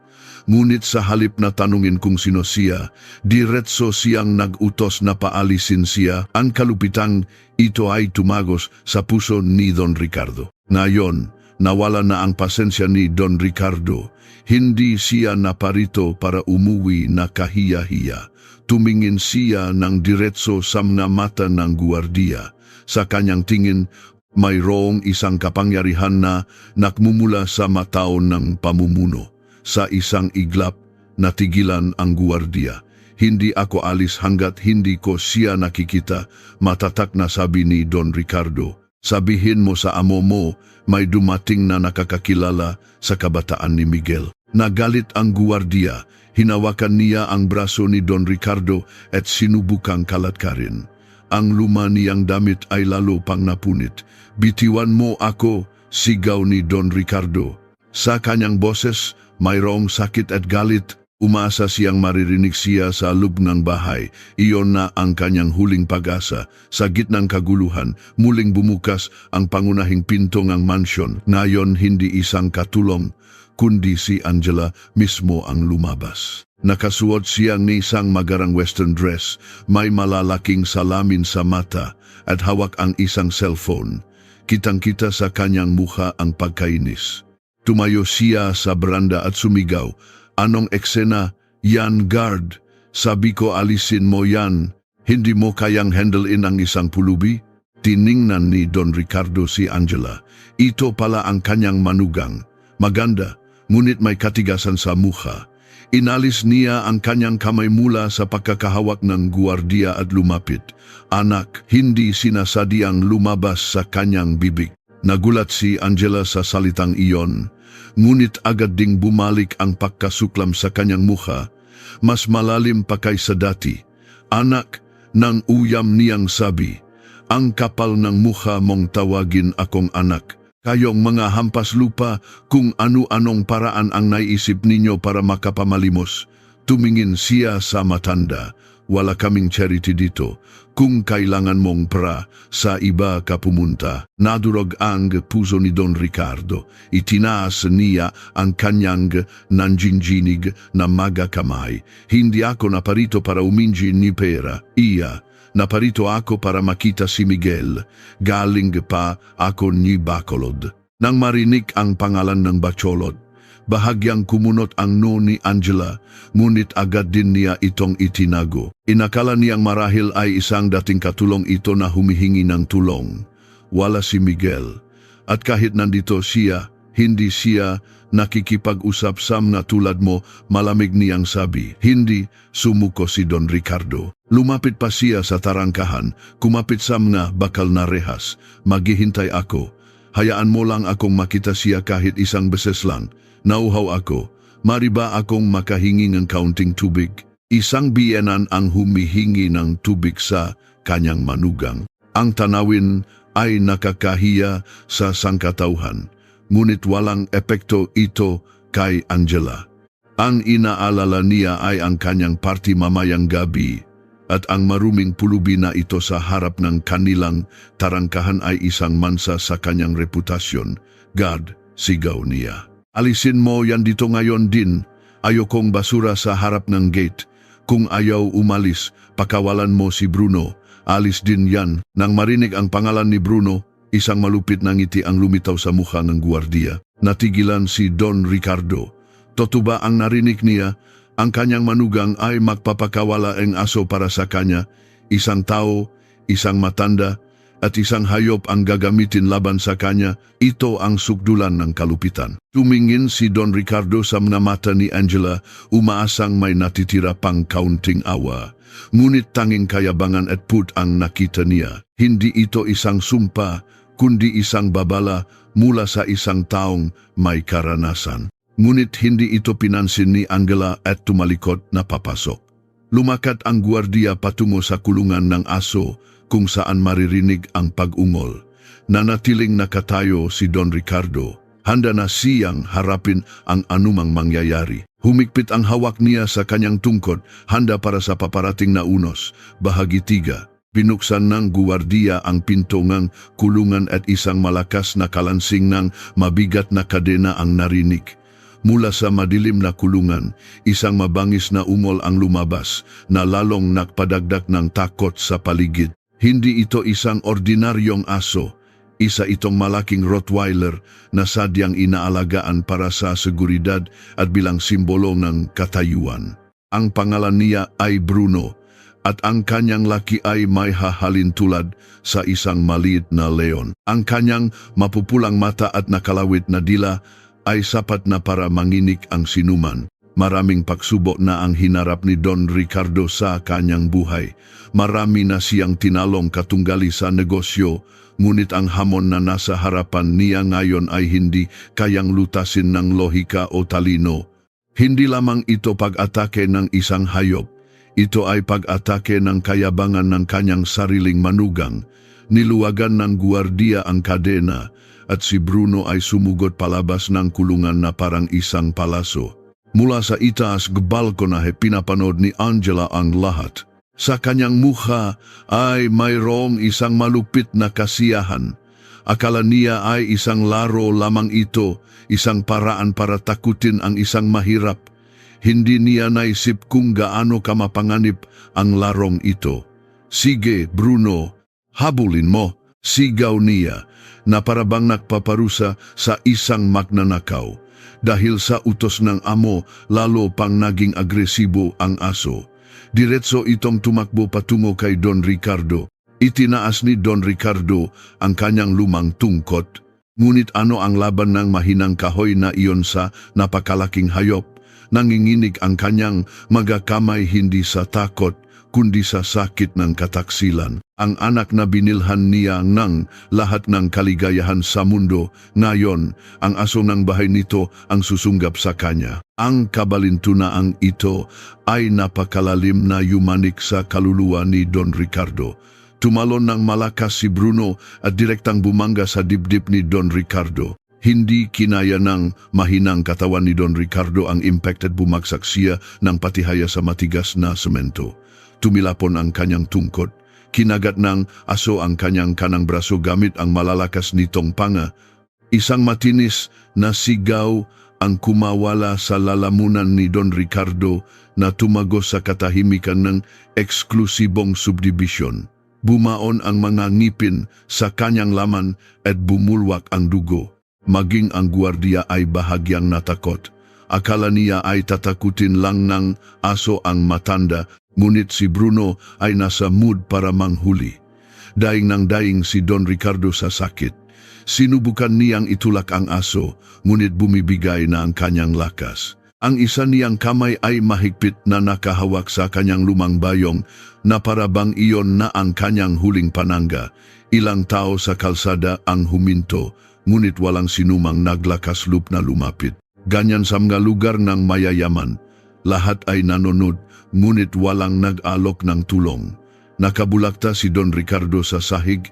Ngunit sa halip na tanungin kung sino siya, diretso siyang nag-utos na paalisin siya. Ang kalupitang ito ay tumagos sa puso ni Don Ricardo. Ngayon, nawala na ang pasensya ni Don Ricardo. Hindi siya naparito para umuwi na kahiya-hiya. Tumingin siya ng diretso sa mga mata ng guwardiya. Sa kanyang tingin, mayroong isang kapangyarihan na nakmumula sa matao ng pamumuno. Sa isang iglap, natigilan ang guwardiya. Hindi ako alis hanggat hindi ko siya nakikita, matatak na sabi ni Don Ricardo. Sabihin mo sa amo mo, may dumating na nakakakilala sa kabataan ni Miguel. Nagalit ang guwardiya, hinawakan niya ang braso ni Don Ricardo at sinubukang kalatkarin. Ang luma niyang damit ay lalo pang napunit. Bitiwan mo ako, sigaw ni Don Ricardo. Sa kanyang boses, mayroong sakit at galit. Umasa siyang maririnig siya sa loob ng bahay. Iyon na ang kanyang huling pag-asa. Sa gitnang kaguluhan, muling bumukas ang pangunahing pinto ng mansyon. Ngayon hindi isang katulong, kundi si Angela mismo ang lumabas. Nakasuot siya ng isang magarang western dress, may malalaking salamin sa mata at hawak ang isang cellphone. Kitang-kita sa kanyang mukha ang pagkainis. Tumayo siya sa beranda at sumigaw, "Anong eksena? Yan, guard. Sabi ko alisin mo yan. Hindi mo kayang handlein ang isang pulubi?" Tiningnan ni Don Ricardo si Angela. Ito pala ang kanyang manugang. Maganda, ngunit may katigasan sa mukha. Inalis niya ang kanyang kamay mula sa pagkakahawak ng guwardiya at lumapit. Anak, hindi sinasadyang lumabas sa kanyang bibig. Nagulat si Angela sa salitang iyon, ngunit agad ding bumalik ang pagkasuklam sa kanyang mukha, mas malalim pa kaysa dati. Anak, nang uyam niyang sabi, ang kapal ng mukha mong tawagin akong anak. Kayong mga hampas lupa, kung ano-anong paraan ang naisip ninyo para makapamalimos. Tumingin siya sa matanda. Wala kaming charity dito. Kung kailangan mong pra, sa iba ka pumunta. Nadurog ang puso ni Don Ricardo. Itinaas niya ang kanyang nanjinjinig na magakamay. Hindi ako naparito para umingi ni pera. Naparito ako para makita si Miguel. Galing pa ako ni Bacolod. Nang marinig ang pangalan ng Bacolod, bahagyang kumunot ang no ni Angela, ngunit agad din niya itong itinago. Inakala niyang marahil ay isang dating katulong ito na humihingi ng tulong. Wala si Miguel. At kahit nandito siya, hindi siya nakikipag-usap sa mga tulad mo, malamig niyang sabi. Hindi, sumuko si Don Ricardo. Lumapit pa siya sa tarangkahan, kumapit sa mga bakal na rehas. Maghihintay ako. Hayaan mo lang akong makita siya kahit isang beses lang. Nauhaw ako. Mari ba akong makahingi ng kaunting tubig? Isang biyenan ang humihingi ng tubig sa kanyang manugang. Ang tanawin ay nakakahiya sa sangkatauhan, ngunit walang epekto ito kay Angela. Ang inaalala niya ay ang kanyang party mamayang gabi, at ang maruming pulubi na ito sa harap ng kanilang tarangkahan ay isang mansa sa kanyang reputasyon. God, sigaw niya. Alisin mo yan dito ngayon din. Ayokong basura sa harap ng gate. Kung ayaw umalis, pakawalan mo si Bruno. Alis din yan. Nang marinig ang pangalan ni Bruno, isang malupit na ngiti ang lumitaw sa mukha ng guwardiya. Natigilan si Don Ricardo. Totuba ang narinig niya, ang kanyang manugang ay magpapakawala ang aso para sa kanya, isang tao, isang matanda, at isang hayop ang gagamitin laban sa kanya, ito ang sukdulan ng kalupitan. Tumingin si Don Ricardo sa mga mata ni Angela, umaasang may natitira pang kaunting awa. Ngunit tanging kayabangan at put ang nakita niya. Hindi ito isang sumpa, kundi isang babala mula sa isang taong may karanasan. Ngunit hindi ito pinansin ni Angela at tumalikod na papasok. Lumakat ang gwardiya patungo sa kulungan ng aso kung saan maririnig ang pag-ungol. Nanatiling nakatayo si Don Ricardo. Handa na siyang harapin ang anumang mangyayari. Humigpit ang hawak niya sa kanyang tungkod, handa para sa paparating na unos. Bahagi 3. Binuksan ng guwardiya ang pinto ng kulungan at isang malakas na kalansing ng mabigat na kadena ang narinig. Mula sa madilim na kulungan, isang mabangis na ungol ang lumabas na lalong nagpadagdag ng takot sa paligid. Hindi ito isang ordinaryong aso, isa itong malaking Rottweiler na sadyang inaalagaan para sa seguridad at bilang simbolo ng katayuan. Ang pangalan niya ay Bruno at ang kanyang laki ay may hahalin tulad sa isang maliit na leon. Ang kanyang mapupulang mata at nakalawit na dila ay sapat na para manginig ang sinuman. Maraming pagsubok na ang hinarap ni Don Ricardo sa kanyang buhay. Marami na siyang tinalong katunggali sa negosyo, ngunit ang hamon na nasa harapan niya ngayon ay hindi kayang lutasin ng lohika o talino. Hindi lamang ito pag-atake ng isang hayop, ito ay pag-atake ng kayabangan ng kanyang sariling manugang. Niluwagan ng guwardiya ang kadena at si Bruno ay sumugod palabas ng kulungan na parang isang palaso. Mula sa itaas balkonahe pinapanood ni Angela ang lahat. Sa kanyang mukha ay mayroong isang malupit na kasiyahan. Akala niya ay isang laro lamang ito, isang paraan para takutin ang isang mahirap. Hindi niya naisip kung gaano kamapanganib ang larong ito. Sige, Bruno, habulin mo, sigaw niya, na parabang nagpaparusa sa isang magnanakaw. Dahil sa utos ng amo, lalo pang naging agresibo ang aso. Diretso itong tumakbo patungo kay Don Ricardo. Itinaas ni Don Ricardo ang kanyang lumang tungkot. Ngunit ano ang laban ng mahinang kahoy na iyon sa napakalaking hayop? Nanginginig ang kanyang magakamay hindi sa takot, kundi sa sakit ng kataksilan. Ang anak na binilhan niya ng lahat ng kaligayahan sa mundo, ngayon, ang aso ng bahay nito ang susunggap sa kanya. Ang kabalintunaang ito ay napakalalim na yumanik sa kaluluwa ni Don Ricardo. Tumalon ng malakas si Bruno at direktang bumangga sa dibdib ni Don Ricardo. Hindi kinaya ng mahinang katawan ni Don Ricardo ang impact at bumagsak siya ng patihaya sa matigas na semento. Tumilapon ang kanyang tungkod. Kinagat ng aso ang kanyang kanang braso gamit ang malalakas nitong panga. Isang matinis na sigaw ang kumawala sa lalamunan ni Don Ricardo na tumagos sa katahimikan ng eksklusibong subdivision. Bumaon ang mga ngipin sa kanyang laman at bumulwak ang dugo. Maging ang gwardiya ay bahagyang natakot. Akala niya ay tatakutin lang ng aso ang matanda, ngunit si Bruno ay nasa mood para manghuli. Daing nang daing si Don Ricardo sa sakit. Sinubukan niyang itulak ang aso, ngunit bumibigay na ang kanyang lakas. Ang isa niyang kamay ay mahigpit na nakahawak sa kanyang lumang bayong na parabang iyon na ang kanyang huling panangga. Ilang tao sa kalsada ang huminto, ngunit walang sinumang naglakasloop na lumapit. Ganyan sa mga lugar ng mayayaman. Lahat ay nanonood, ngunit walang nag-alok ng tulong. Nakabulakta si Don Ricardo sa sahig,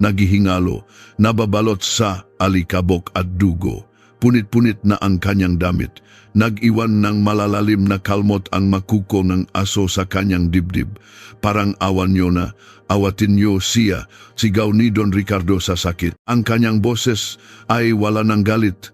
naghihingalo, nababalot sa alikabok at dugo. Punit-punit na ang kanyang damit. Nag-iwan ng malalalim na kalmot ang makuko ng aso sa kanyang dibdib. Parang awan niyo na, awatin niyo siya, sigaw ni Don Ricardo sa sakit. Ang kanyang boses ay wala ng galit,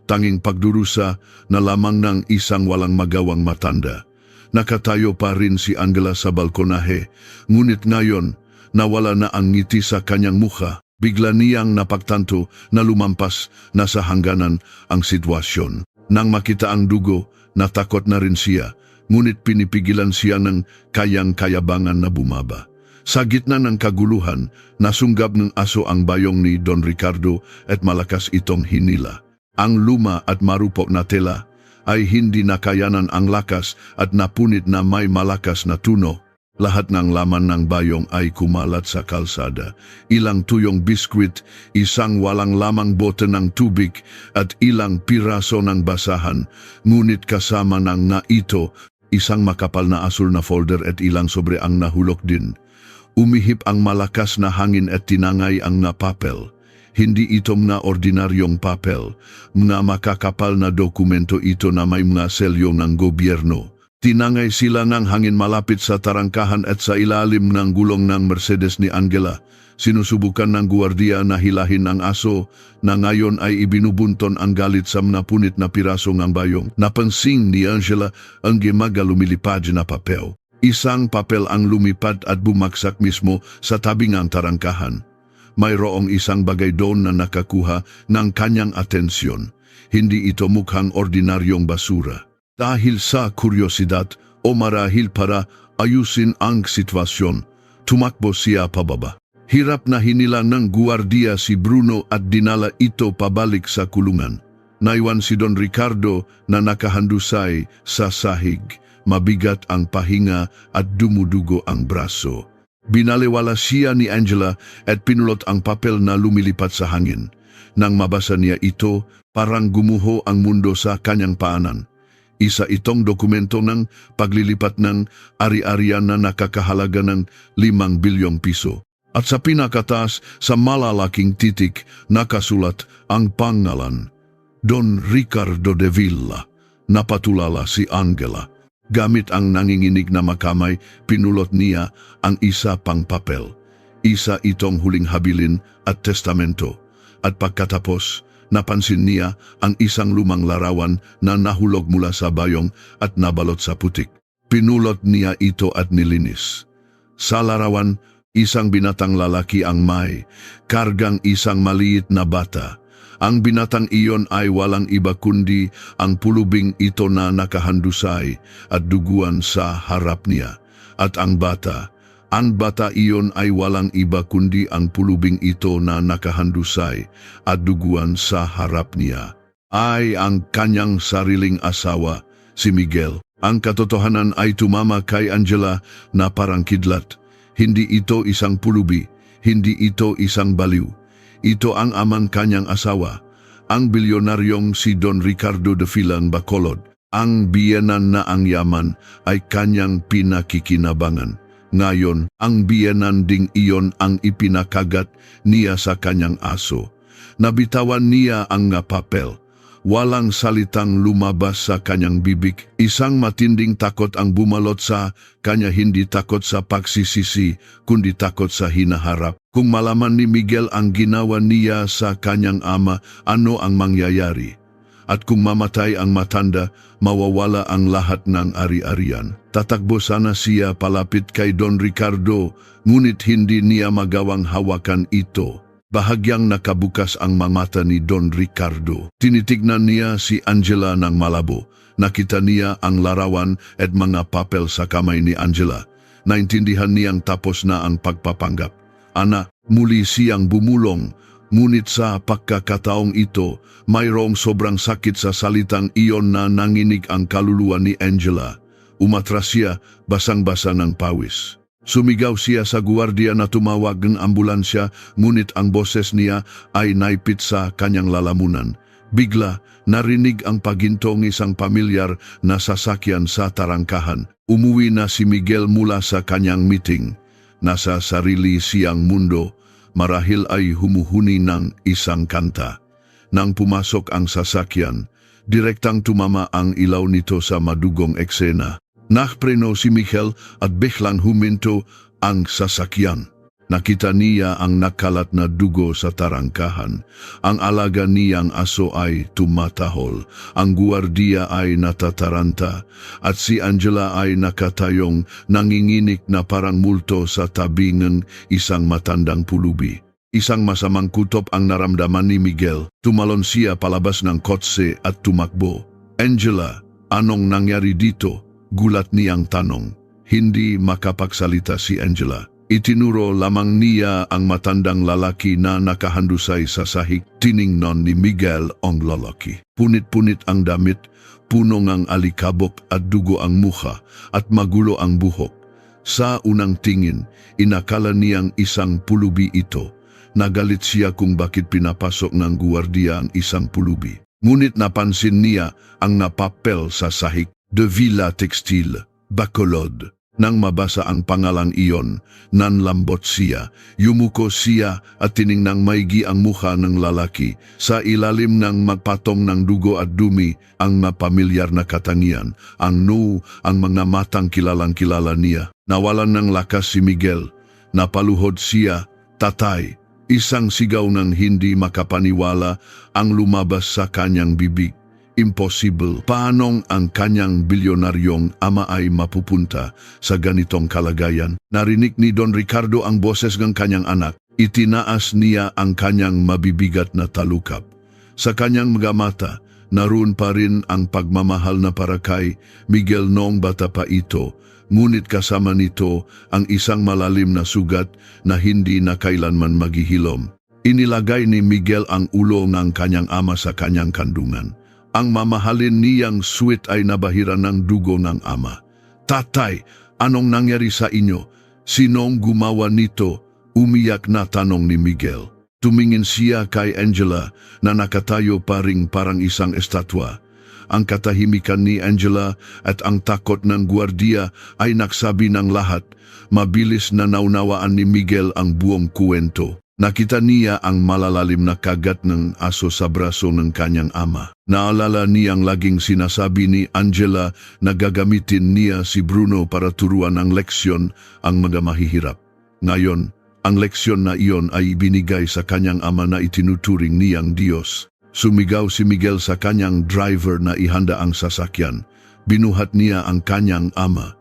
tanging pagdurusa na lamang ng isang walang magawang matanda. Nakatayo pa rin si Angela sa balkonahe, ngunit ngayon, nawala na ang ngiti sa kanyang mukha. Bigla niyang napagtanto na lumampas na sa hangganan ang sitwasyon. Nang makita ang dugo, natakot na rin siya, ngunit pinipigilan siya ng kayang-kayabangan na bumaba. Sa gitna ng kaguluhan, nasunggab ng aso ang bayong ni Don Ricardo at malakas itong hinila. Ang luma at marupok na tela ay hindi nakayanan ang lakas at napunit na may malakas na tuno. Lahat ng laman ng bayong ay kumalat sa kalsada. Ilang tuyong biskwit, isang walang lamang bote ng tubig at ilang piraso ng basahan. Ngunit kasama ng naito, isang makapal na asul na folder at ilang sobre ang nahulog din. Umihip ang malakas na hangin at tinangay ang nga papel. Hindi ito na ordinaryong papel. Mga makakapal na dokumento ito na may mga selyo ng gobyerno. Tinangay sila ng hangin malapit sa tarangkahan at sa ilalim ng gulong ng Mercedes ni Angela. Sinusubukan ng guwardiya na hilahin ang aso na ngayon ay ibinubunton ang galit sa mga punit na piraso ng bayong. Napansin ni Angela ang gimaga lumilipad na papel. Isang papel ang lumipad at bumaksak mismo sa tabing ng tarangkahan. Mayroong isang bagay doon na nakakuha ng kanyang atensyon. Hindi ito mukhang ordinaryong basura. Dahil sa kuryosidad o marahil para ayusin ang sitwasyon, tumakbo siya pababa. Hirap na hinila ng guwardiya si Bruno at dinala ito pabalik sa kulungan. Naiwan si Don Ricardo na nakahandusay sa sahig. Mabigat ang pahinga at dumudugo ang braso. Binaliwala siya ni Angela at pinulot ang papel na lumilipat sa hangin. Nang mabasa niya ito, parang gumuho ang mundo sa kanyang paanan. Isa itong dokumento ng paglilipat ng ari-arian na nakakahalaga ng 5 bilyong piso. At sa pinakataas, sa malalaking titik, nakasulat ang pangalan, Don Ricardo de Villa. Napatulala si Angela. Gamit ang nanginginig na makamay, pinulot niya ang isa pang papel. Isa itong huling habilin at testamento. At pagkatapos, napansin niya ang isang lumang larawan na nahulog mula sa bayong at nabalot sa putik. Pinulot niya ito at nilinis. Sa larawan, isang binatang lalaki ang may kargang isang maliit na bata. Ang binatang iyon ay walang iba kundi ang pulubing ito na nakahandusay at duguan sa harap niya. At ang bata iyon ay walang iba kundi ang pulubing ito na nakahandusay at duguan sa harap niya. Ay ang kanyang sariling asawa, si Miguel. Ang katotohanan ay tumama kay Angela na parang kidlat. Hindi ito isang pulubi, hindi ito isang baliw. Ito ang amang kanyang asawa, ang bilyonaryong si Don Ricardo de Villa Bacolod. Ang biyenan na ang yaman ay kanyang pinakikinabangan. Ngayon, ang biyenan ding iyon ang ipinakagat niya sa kanyang aso. Nabitawan niya ang nga papel. Walang salitang lumabas sa kanyang bibig. Isang matinding takot ang bumalot sa kanya, hindi takot sa pagsisisi, kundi takot sa hinaharap. Kung malaman ni Miguel ang ginawa niya sa kanyang ama, ano ang mangyayari? At kung mamatay ang matanda, mawawala ang lahat ng ari-arian. Tatakbo sana siya palapit kay Don Ricardo, ngunit hindi niya magawang hawakan ito. Bahagyang nakabukas ang mga mata ni Don Ricardo. Tinitignan niya si Angela ng malabo. Nakita niya ang larawan at mga papel sa kamay ni Angela. Naintindihan niyang tapos na ang pagpapanggap. Ana, muli siyang bumulong. Ngunit sa pagkakataong ito, mayroong sobrang sakit sa salitang iyon na nanginig ang kaluluwa ni Angela. Umatras siya, basang-basa ng pawis. Sumigaw siya sa guwardiya na tumawag ng ambulansya, ngunit ang boses niya ay naipit sa kanyang lalamunan. Bigla, narinig ang paginto ng isang pamilyar na sasakyan sa tarangkahan. Umuwi na si Miguel mula sa kanyang meeting. Nasa sarili siyang mundo, marahil ay humuhuni ng isang kanta. Nang pumasok ang sasakyan, direktang tumama ang ilaw nito sa madugong eksena. Nakpreno si Miguel at biglang huminto ang sasakyan. Nakita niya ang nakalat na dugo sa tarangkahan. Ang alaga niyang aso ay tumatahol. Ang guwardiya ay natataranta. At si Angela ay nakatayong nanginginig na parang multo sa tabi ng isang matandang pulubi. Isang masamang kutop ang naramdaman ni Miguel. Tumalon siya palabas ng kotse at tumakbo. Angela, anong nangyari dito? Gulat niyang tanong. Hindi makapagsalita si Angela. Itinuro lamang niya ang matandang lalaki na nakahandusay sa sahig. Tiningnan ni Miguel ang lalaki. Punit-punit ang damit, puno ng alikabok at dugo ang mukha at magulo ang buhok. Sa unang tingin, inakala niyang isang pulubi ito. Nagalit siya kung bakit pinapasok ng guwardiya ang isang pulubi. Ngunit napansin niya ang napapel sa sahig, De Villa Textile, Bacolod. Nang mabasa ang pangalang iyon, nanlambot siya, yumuko siya at tiningnang maigi ang mukha ng lalaki. Sa ilalim ng magpatong ng dugo at dumi, ang mapamilyar na katangian, ang mga matang kilalang-kilala niya. Nawalan ng lakas si Miguel, napaluhod siya, tatay. Isang sigaw ng hindi makapaniwala ang lumabas sa kanyang bibig. Impossible. Paanong ang kanyang bilyonaryong ama ay mapupunta sa ganitong kalagayan? Narinig ni Don Ricardo ang boses ng kanyang anak. Itinaas niya ang kanyang mabibigat na talukap. Sa kanyang mga mata, naroon pa rin ang pagmamahal na para kay Miguel noong bata pa ito. Ngunit kasama nito ang isang malalim na sugat na hindi na kailanman maghihilom. Inilagay ni Miguel ang ulo ng kanyang ama sa kanyang kandungan. Ang mamahalin niyang suwit ay nabahira ng dugo ng ama. Tatay, anong nangyari sa inyo? Sinong gumawa nito? Umiyak na tanong ni Miguel. Tumingin siya kay Angela na nakatayo pa ring parang isang estatwa. Ang katahimikan ni Angela at ang takot ng guwardiya ay nagsabi ng lahat. Mabilis na naunawaan ni Miguel ang buong kwento. Nakita niya ang malalalim na kagat ng aso sa braso ng kanyang ama. Naalala niyang laging sinasabi ni Angela na gagamitin niya si Bruno para turuan ng leksyon ang mga mahihirap. Ngayon, ang leksyon na iyon ay ibinigay sa kanyang ama na itinuturing niyang Diyos. Sumigaw si Miguel sa kanyang driver na ihanda ang sasakyan. Binuhat niya ang kanyang ama.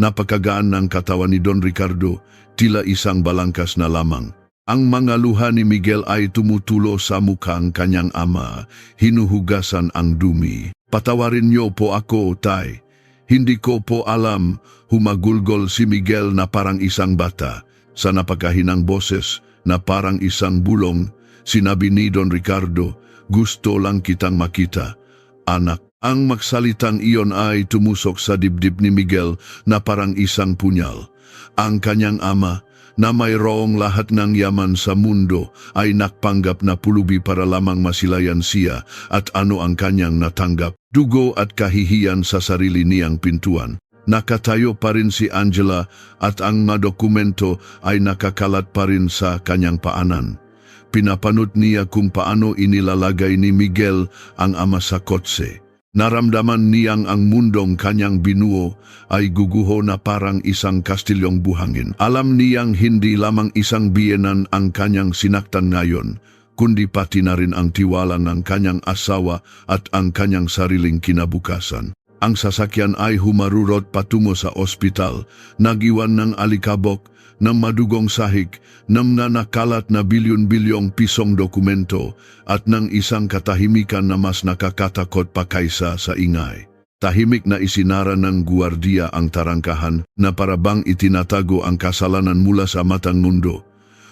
Napakagaan ng katawan ni Don Ricardo, tila isang balangkas na lamang. Ang mga luha ni Miguel ay tumutulo sa mukhang kanyang ama, hinuhugasan ang dumi. Patawarin niyo po ako, tay. Hindi ko po alam, humagulgol si Miguel na parang isang bata. Sa napakahinang boses na parang isang bulong, sinabi ni Don Ricardo, gusto lang kitang makita. Anak, ang magsalitang iyon ay tumusok sa dibdib ni Miguel na parang isang punyal. Ang kanyang ama, na mayroong lahat ng yaman sa mundo, ay nakpanggap na pulubi para lamang masilayan siya at ano ang kanyang natanggap, dugo at kahihiyan sa sarili niyang pintuan. Nakatayo pa rin si Angela at ang mga dokumento ay nakakalat pa rin sa kanyang paanan. Pinapanood niya kung paano inilalagay ni Miguel ang ama sa kotse. Naramdaman niyang ang mundong kanyang binuo ay guguho na parang isang kastilyong buhangin. Alam niyang hindi lamang isang biyenan ang kanyang sinaktan ngayon, kundi pati na rin ang tiwala ng kanyang asawa at ang kanyang sariling kinabukasan. Ang sasakyan ay humarurot patungo sa ospital, nagiwan ng alikabok, ng madugong sahig, ng nanakalat na bilyon-bilyong pisong dokumento at ng isang katahimikan na mas nakakatakot pa kaysa sa ingay. Tahimik na isinara ng guwardiya ang tarangkahan na parabang itinatago ang kasalanan mula sa matang mundo.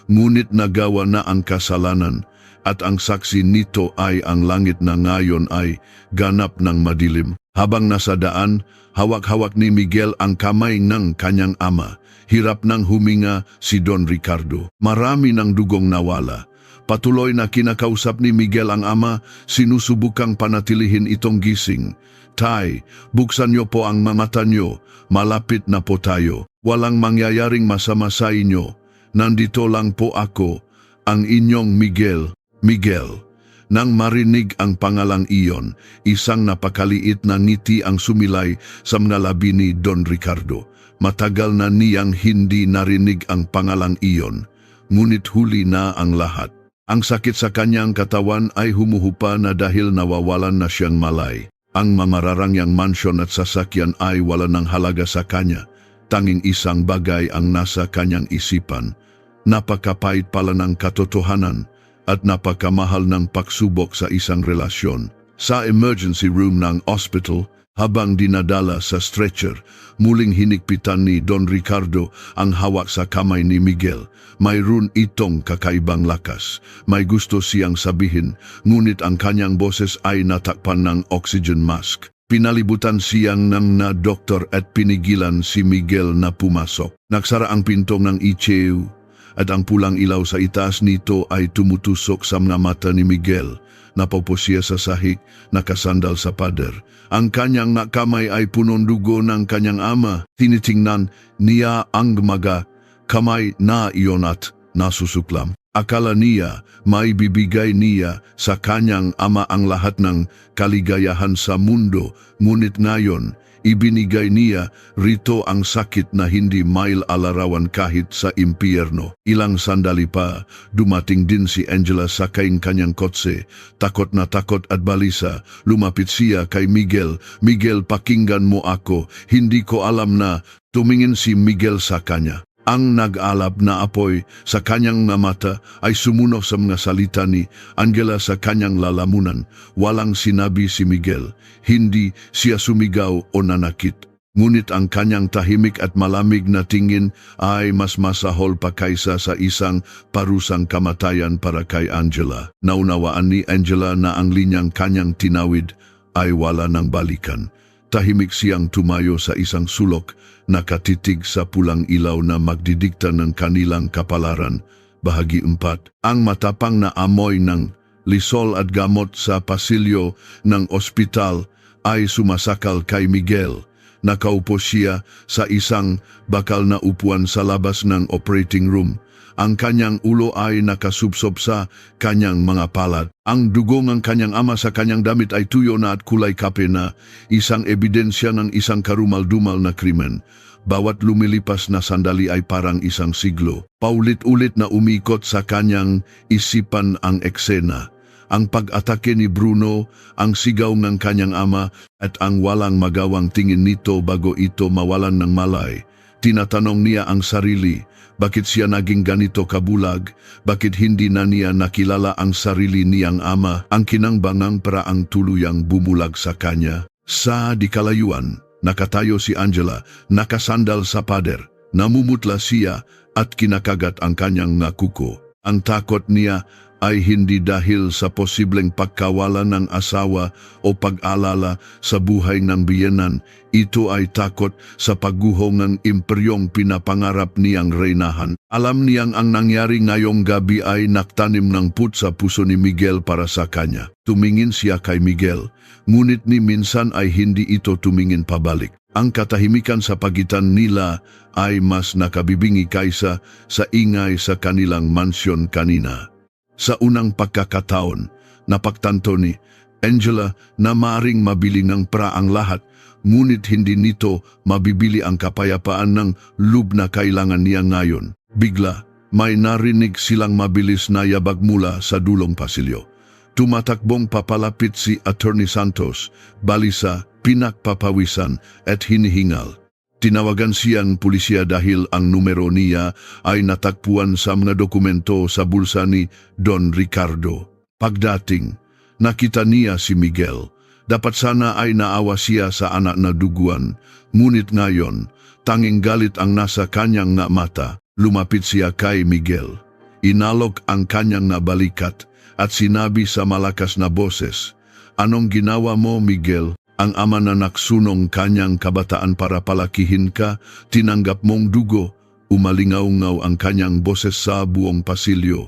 Ngunit nagawa na ang kasalanan at ang saksi nito ay ang langit na ngayon ay ganap ng madilim. Habang nasa daan, hawak-hawak ni Miguel ang kamay ng kanyang ama. Hirap nang huminga si Don Ricardo. Marami ng dugong nawala. Patuloy na kinakausap ni Miguel ang ama, sinusubukang panatilihin itong gising. Tay, buksan niyo po ang mata niyo. Malapit na po tayo. Walang mangyayaring masama sa inyo. Nandito lang po ako, ang inyong Miguel. Miguel. Nang marinig ang pangalang iyon, isang napakaliit na ngiti ang sumilay sa mga labi ni Don Ricardo. Matagal na niyang hindi narinig ang pangalang iyon, ngunit huli na ang lahat. Ang sakit sa kanyang katawan ay humuhupa na dahil nawawalan na siyang malay. Ang mamararangyang mansyon at sasakyan ay wala ng halaga sa kanya. Tanging isang bagay ang nasa kanyang isipan. Napakapait pala ng katotohanan at napakamahal ng pagsubok sa isang relasyon. Sa emergency room ng hospital, Habang dinadala sa stretcher, muling hinigpitan ni Don Ricardo ang hawak sa kamay ni Miguel. Mayroon itong kakaibang lakas. May gusto siyang sabihin, ngunit ang kanyang boses ay natakpan ng oxygen mask. Pinalibutan siyang na doktor at pinigilan si Miguel na pumasok. Nagsara ang pinto ng ICU at ang pulang ilaw sa itaas nito ay tumutusok sa mga mata ni Miguel. Napaupo siya sa sahig, nakasandal sa pader. Ang kanyang kamay ay punong dugo ng kanyang ama. Tinitingnan niya ang mga kamay na iyon at nasusuklam. Akala niya may bibigay niya sa kanyang ama ang lahat ng kaligayahan sa mundo, ngunit ngayon ibinigay niya rito ang sakit na hindi mailalarawan kahit sa impyerno. Ilang sandali pa, dumating din si Angela sa kanyang kotse. Takot na takot at balisa, lumapit siya kay Miguel. Miguel, pakinggan mo ako. Hindi ko alam na. Tumingin si Miguel sa kanya. Ang nag-alab na apoy sa kanyang mata ay sumunog sa mga salita ni Angela sa kanyang lalamunan. Walang sinabi si Miguel. Hindi siya sumigaw o nanakit. Ngunit ang kanyang tahimik at malamig na tingin ay mas masahol pa kaysa sa isang parusang kamatayan para kay Angela. Naunawaan ni Angela na ang linyang kanyang tinawid ay wala ng balikan. Tahimik siyang tumayo sa isang sulok, nakatitig sa pulang ilaw na magdidikta ng kanilang kapalaran. Bahagi 4. Ang matapang na amoy ng lisol at gamot sa pasilyo ng ospital ay sumasakal kay Miguel. Nakaupo siya sa isang bakal na upuan sa labas ng operating room. Ang kanyang ulo ay nakasubsob sa kanyang mga palad. Ang dugo ng kanyang ama sa kanyang damit ay tuyo na at kulay kape na, isang ebidensya ng isang karumal-dumal na krimen. Bawat lumilipas na sandali ay parang isang siglo. Paulit-ulit na umikot sa kanyang isipan ang eksena. Ang pag-atake ni Bruno, ang sigaw ng kanyang ama, at ang walang magawang tingin nito bago ito mawalan ng malay. Tinatanong niya ang sarili, bakit siya naging ganito kabulag? Bakit hindi na niya nakilala ang sarili niyang ama? Ang kinangbangang paraang tuluyang bumulag sa kanya. Sa dikalayuan, nakatayo si Angela, nakasandal sa pader. Namumutla siya at kinakagat ang kanyang kuko. Ang takot niya ay hindi dahil sa posibleng pagkawalan ng asawa o pag-alala sa buhay ng biyenan. Ito ay takot sa pagguho ng imperyong pinapangarap niyang reynahan. Alam niyang ang nangyari ngayong gabi ay naktanim ng put sa puso ni Miguel para sa kanya. Tumingin siya kay Miguel, ngunit ni minsan ay hindi ito tumingin pabalik. Ang katahimikan sa pagitan nila ay mas nakabibingi kaysa sa ingay sa kanilang mansyon kanina. Sa unang pagkakataon, napagtanto ni Angela na maaring mabili ng ang lahat, ngunit hindi nito mabibili ang kapayapaan ng loob na kailangan niya ngayon. Bigla, may narinig silang mabilis na yabag mula sa dulong pasilyo. Tumatakbong papalapit si Attorney Santos, balisa, pinakpapawisan at hinihingal. Tinawagan siyang pulisya dahil ang numero niya ay natakpuan sa mga dokumento sa bulsa ni Don Ricardo. Pagdating, nakita niya si Miguel. Dapat sana ay naawa siya sa anak na duguan, ngunit ngayon, tanging galit ang nasa kanyang mata. Lumapit siya kay Miguel. Inalok ang kanyang balikat at sinabi sa malakas na boses, "Anong ginawa mo, Miguel? Ang ama na naksunong kanyang kabataan para palakihin ka, tinanggap mong dugo." Umalingaw-ngaw ang kanyang boses sa buong pasilyo.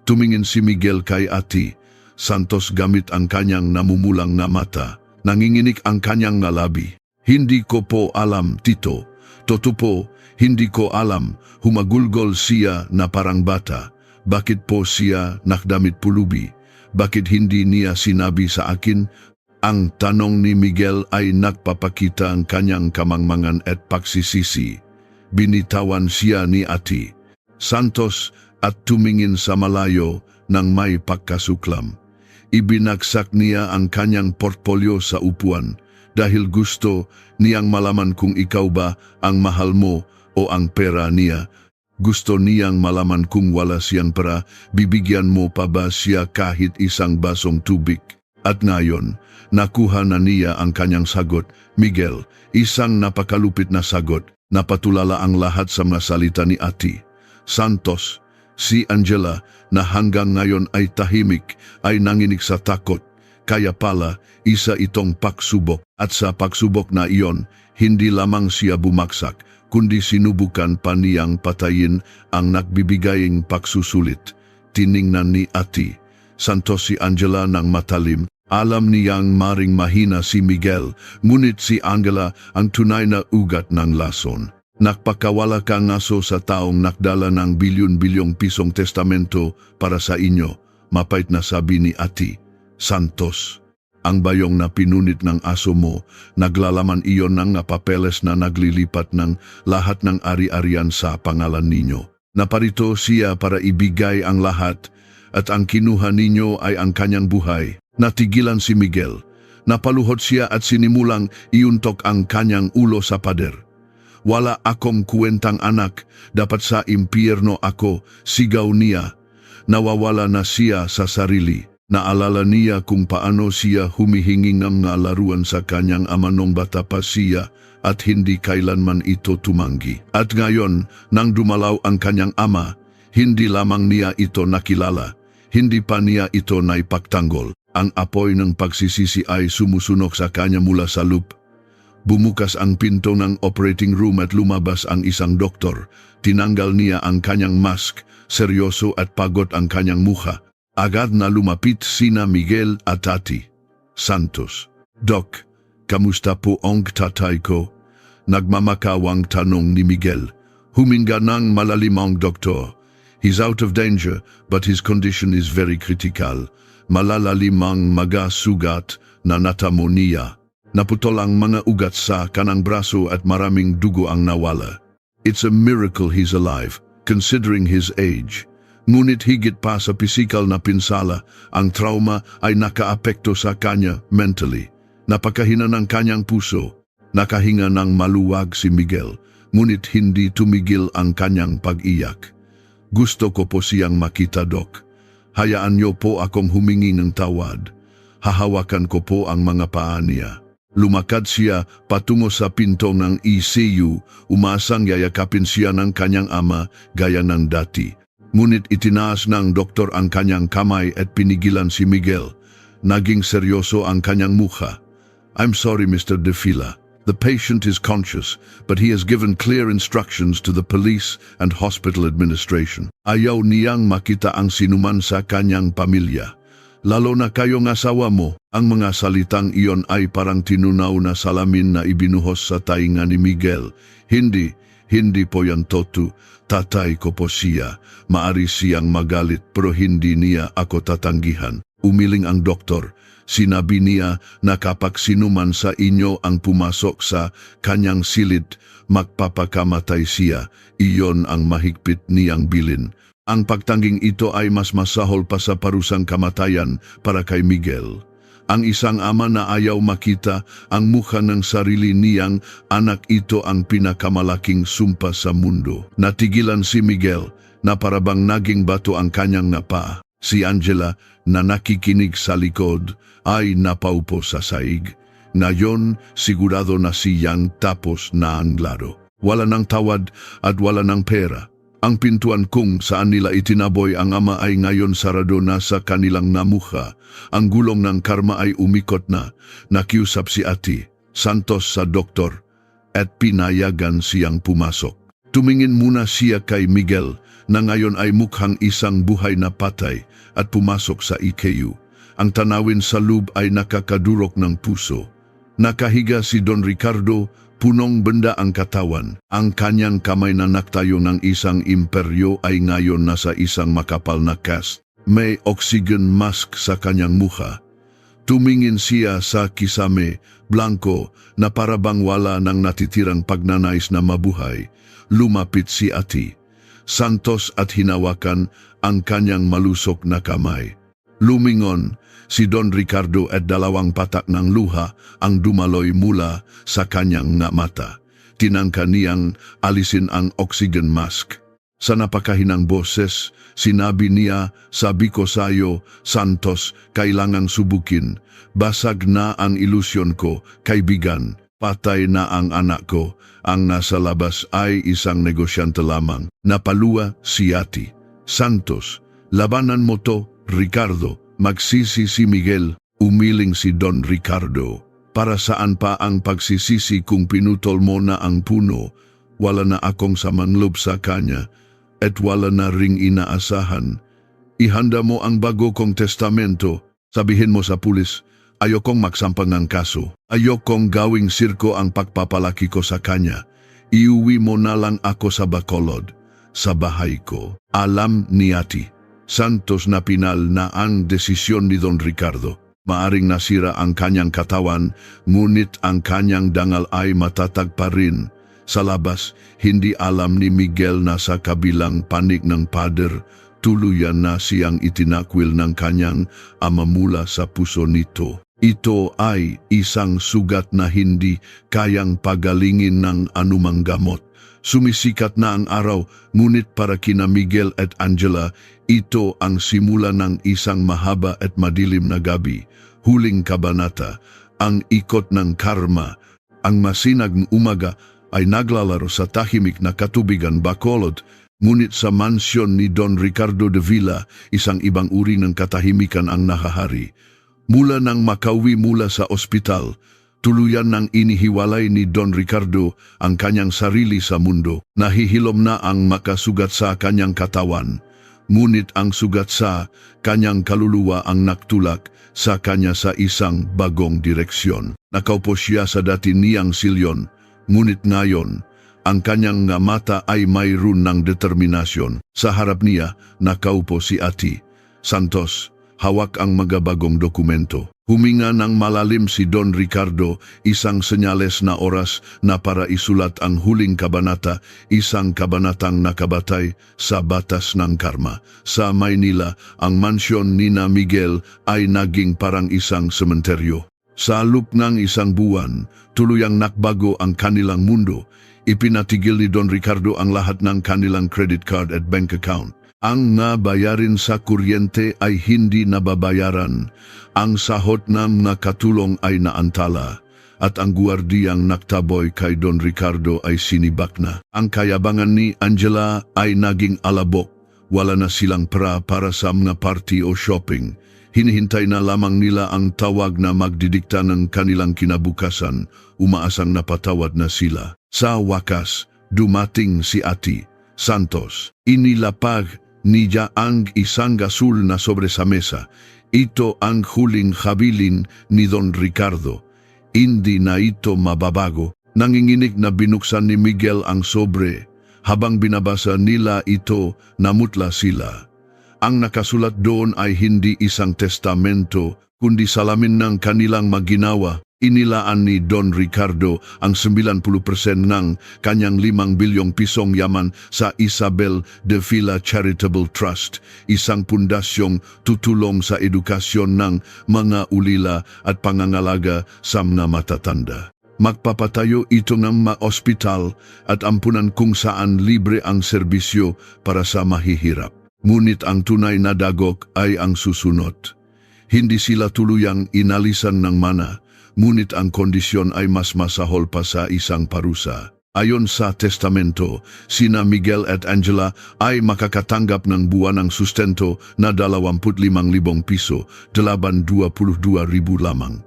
Tumingin si Miguel kay Ati Santos gamit ang kanyang namumulang na mata. Nanginginig ang kanyang labi. "Hindi ko po alam, Tito. Totoo po, hindi ko alam." Humagulgol siya na parang bata. "Bakit po siya nakdamit pulubi? Bakit hindi niya sinabi sa akin?" Ang tanong ni Miguel ay nagpapakita ang kanyang kamangmangan at pagsisisi. Binitawan siya ni Ati Santos at tumingin sa malayo ng may pagkasuklam. Ibinagsak niya ang kanyang portfolyo sa upuan dahil gusto niyang malaman kung ikaw ba ang mahal mo o ang pera niya. Gusto niyang malaman kung wala siyang pera, bibigyan mo pa ba siya kahit isang basong tubig? At ngayon, nakuha na niya ang kanyang sagot. Miguel, isang napakalupit na sagot, napatulala ang lahat sa mga salita ni Ati. Santos, si Angela na hanggang ngayon ay tahimik, ay nanginig sa takot. Kaya pala, isa itong pagsubok. At sa pagsubok na iyon, hindi lamang siya bumaksak, kundi sinubukan pa niyang patayin ang nagbibigaying pagsusulit. Tiningnan ni Ati Santos si Angela ng matalim. Alam niyang maring mahina si Miguel, ngunit si Angela ang tunay na ugat ng lason. Nakpakawala ka ngaso sa taong nakdala ng bilyon-bilyong pisong testamento para sa inyo, mapait na sabi ni Ati Santos. Ang bayong na pinunit ng aso mo, naglalaman iyon ng papeles na naglilipat ng lahat ng ari-arian sa pangalan ninyo. Naparito siya para ibigay ang lahat, at ang kinuha ninyo ay ang kanyang buhay. Natigilan si Miguel. Napaluhod siya at sinimulang iuntok ang kanyang ulo sa pader. Wala akong kuwentang anak, dapat sa impyerno ako, sigaw niya. Nawawala na siya sa sarili. Naalala niya kung paano siya humihingi ng mga laruan sa kanyang ama nung bata pa siya at hindi kailanman ito tumanggi. At ngayon, nang dumalaw ang kanyang ama, hindi lamang niya ito nakilala, hindi pa niya ito naipagtanggol. Ang apoy ng pagsisisi ay sumusunok sa kanya mula sa loop. Bumukas ang pinto ng operating room at lumabas ang isang doktor. Tinanggal niya ang kanyang mask, seryoso at pagod ang kanyang mukha. Agad na lumapit sina Miguel at Ati Santos. Doc, kamusta po ang tatay ko? Nagmamakawang tanong ni Miguel. Huminga ng malalim ang doktor. He's out of danger, but his condition is very critical. Malalalim ang mga sugat na natamo niya. Naputol ang mga ugat sa kanang braso at maraming dugo ang nawala. It's a miracle he's alive, considering his age. Ngunit higit pa sa pisikal na pinsala, ang trauma ay nakaapekto sa kanya mentally. Napakahina ng kanyang puso. Nakahinga ng maluwag si Miguel, ngunit hindi tumigil ang kanyang pag-iyak. Gusto ko po siyang makita, Doc. Hayaan niyo po akong humingi ng tawad. Hahawakan ko po ang mga paa niya. Lumakad siya patungo sa pinto ng ECU, umasang yayakapin siya ng kanyang ama gaya ng dati. Ngunit itinaas ng doktor ang kanyang kamay at pinigilan si Miguel. Naging seryoso ang kanyang mukha. I'm sorry, Mr. De Fila. The patient is conscious, but he has given clear instructions to the police and hospital administration. Ayaw niyang makita ang sinuman sa kanyang pamilya. Lalo na kayong asawa mo. Ang mga salitang iyon ay parang tinunaw na salamin na ibinuhos sa tainga ni Miguel. Hindi po yan totoo. Tatay ko po siya. Maari siyang magalit pero hindi niya ako tatanggihan. Umiling ang doktor. Sinabi niya na kapag sinuman sa inyo ang pumasok sa kanyang silid, magpapakamatay siya. Iyon ang mahigpit niyang bilin. Ang pagtangging ito ay mas masahol pa sa parusang kamatayan para kay Miguel. Ang isang ama na ayaw makita ang mukha ng sarili niyang anak, ito ang pinakamalaking sumpa sa mundo. Natigilan si Miguel na parabang naging bato ang kanyang napa. Si Angela na nakikinig sa likod ay napaupo sa saig. Ngayon, sigurado na siyang tapos na ang laro. Wala ng tawad at wala ng pera. Ang pintuan kung saan nila itinaboy ang ama ay ngayon sarado na sa kanilang namuha. Ang gulong ng karma ay umikot na. Nakiusap si Ati Santos sa doktor at pinayagan siyang pumasok. Tumingin muna siya kay Miguel na ngayon ay mukhang isang buhay na patay at pumasok sa EKU. Ang tanawin sa loob ay nakakadurok ng puso. Nakahiga si Don Ricardo, punong benda ang katawan. Ang kanyang kamay na naktayo ng isang imperyo ay ngayon nasa isang makapal na cast. May oxygen mask sa kanyang mukha. Tumingin siya sa kisame, blanco, na parabang wala ng natitirang pagnanais na mabuhay. Lumapit si Ati Santos at hinawakan ang kanyang malusok na kamay. Lumingon si Don Ricardo at dalawang patak ng luha ang dumaloy mula sa kanyang nga mata. Tinangka niyang alisin ang oxygen mask. Sa napakahinang boses, sinabi niya, sabi ko sayo, Santos, kailangang subukin. Basag na ang ilusyon ko, kaibigan. Patay na ang anak ko. Ang nasa labas ay isang negosyante lamang. Napaluwa si Ati. Santos, labanan mo to, Ricardo. Magsisi si Miguel. Umiling si Don Ricardo. Para saan pa ang pagsisisi kung pinutol mo na ang puno? Wala na akong samanloob sa kanya. At wala na ring inaasahan. Ihanda mo ang bago kong testamento. Sabihin mo sa pulis, ayokong magsampang ng kaso. Ayokong gawing sirko ang pagpapalaki ko sa kanya. Iuwi mo na lang ako sa Bacolod, sa bahay ko. Alam ni Ati Santos na pinal na ang desisyon ni Don Ricardo. Maaring nasira ang kanyang katawan, ngunit ang kanyang dangal ay matatag pa rin. Sa labas, hindi alam ni Miguel na sa kabilang panig ng pader, tuluyan na siyang itinakwil ng kanyang ama mula sa puso nito. Ito ay isang sugat na hindi kayang pagalingin ng anumang gamot. Sumisikat na ang araw, ngunit para kina Miguel at Angela, ito ang simula ng isang mahaba at madilim na gabi. Huling kabanata, ang ikot ng karma. Ang masinag ng umaga ay naglalaro sa tahimik na katubigan Bacolod, ngunit sa mansyon ni Don Ricardo de Villa, isang ibang uri ng katahimikan ang nahahari. Mula nang makauwi mula sa ospital, tuluyan nang inihiwalay ni Don Ricardo ang kanyang sarili sa mundo. Nahihilom na ang makasugat sa kanyang katawan, ngunit ang sugat sa kanyang kaluluwa ang naktulak sa kanya sa isang bagong direksyon. Nakaupo siya sa dati niyang silyon, ngunit ngayon, ang kanyang mata ay mayroon ng determinasyon. Sa harap niya, nakaupo si Ati Santos, hawak ang magabagong dokumento. Huminga ng malalim si Don Ricardo, isang senyales na oras na para isulat ang huling kabanata, isang kabanatang nakabatay sa batas ng karma. Sa Maynila, ang mansyon ni na Miguel ay naging parang isang sementeryo. Sa loob ng isang buwan, tuluyang nakbago ang kanilang mundo. Ipinatigil ni Don Ricardo ang lahat ng kanilang credit card at bank account. Ang nabayarin sa kuryente ay hindi nababayaran. Ang sahot ng nakatulong ay naantala. At ang guwardiyang naktaboy kay Don Ricardo ay sinibak na. Ang kayabangan ni Angela ay naging alabok. Wala na silang para sa mga party o shopping. Hinihintay na lamang nila ang tawag na magdidikta ng kanilang kinabukasan. Umaasang napatawad na sila. Sa wakas, dumating si Ati Santos. Inilapag niya ang isang gasol na sobre sa mesa. Ito ang huling habilin ni Don Ricardo. Hindi na ito mababago. Nanginginig na binuksan ni Miguel ang sobre. Habang binabasa nila ito, namutla sila. Ang nakasulat doon ay hindi isang testamento, kundi salamin ng kanilang maginawa. Inilaan ni Don Ricardo ang 90% ng kanyang 5 bilyong pisong yaman sa Isabel de Villa Charitable Trust, isang pundasyong tutulong sa edukasyon ng mga ulila at pangangalaga sa mga matatanda. Magpapatayo ito ng ma-ospital at ampunan kung saan libre ang serbisyo para sa mahihirap. Ngunit ang tunay na dagok ay ang susunod. Hindi sila tuluyang inalisan ng mana, ngunit ang kondisyon ay mas masahol pa sa isang parusa. Ayon sa testamento, sina Miguel at Angela ay makakatanggap ng buwanang sustento na 25,000 piso, 22,000 lamang.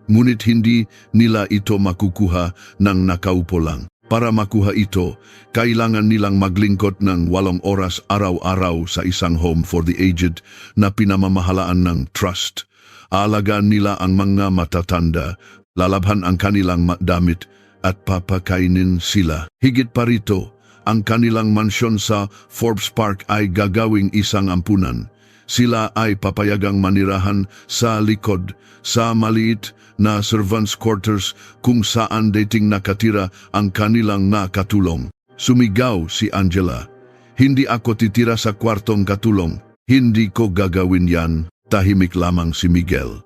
Ngunit hindi nila ito makukuha ng nakaupo lang. Para makuha ito, kailangan nilang maglingkod ng 8 oras araw-araw sa isang home for the aged na pinamamahalaan ng trust. Aalagaan nila ang mga matatanda, lalabhan ang kanilang damit at papakainin sila. Higit pa rito, ang kanilang mansyon sa Forbes Park ay gagawing isang ampunan. Sila ay papayagang manirahan sa likod, sa maliit na servants' quarters kung saan dating nakatira ang kanilang nakatulong. Sumigaw si Angela, "Hindi ako titira sa kwartong katulong. Hindi ko gagawin yan." Tahimik lamang si Miguel.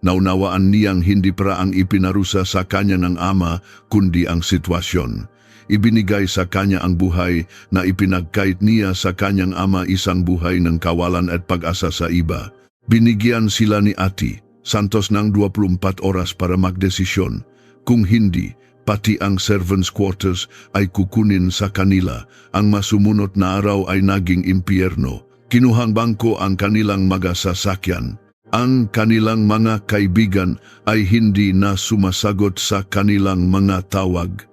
Naunawaan niyang hindi para ang ipinarusa sa kanya ng ama, kundi ang sitwasyon. ibinigay sa kanya ang buhay na ipinagkait niya sa kanyang ama, isang buhay ng kawalan at pag-asa sa iba. Binigyan sila ni Ati Santos ng 24 oras para magdesisyon. Kung hindi, pati ang servants' quarters ay kukunin sa kanila. Ang masumunod na araw ay naging impyerno. Kinuhang bangko ang kanilang mga sasakyan. Ang kanilang mga kaibigan ay hindi na sumasagot sa kanilang mga tawag.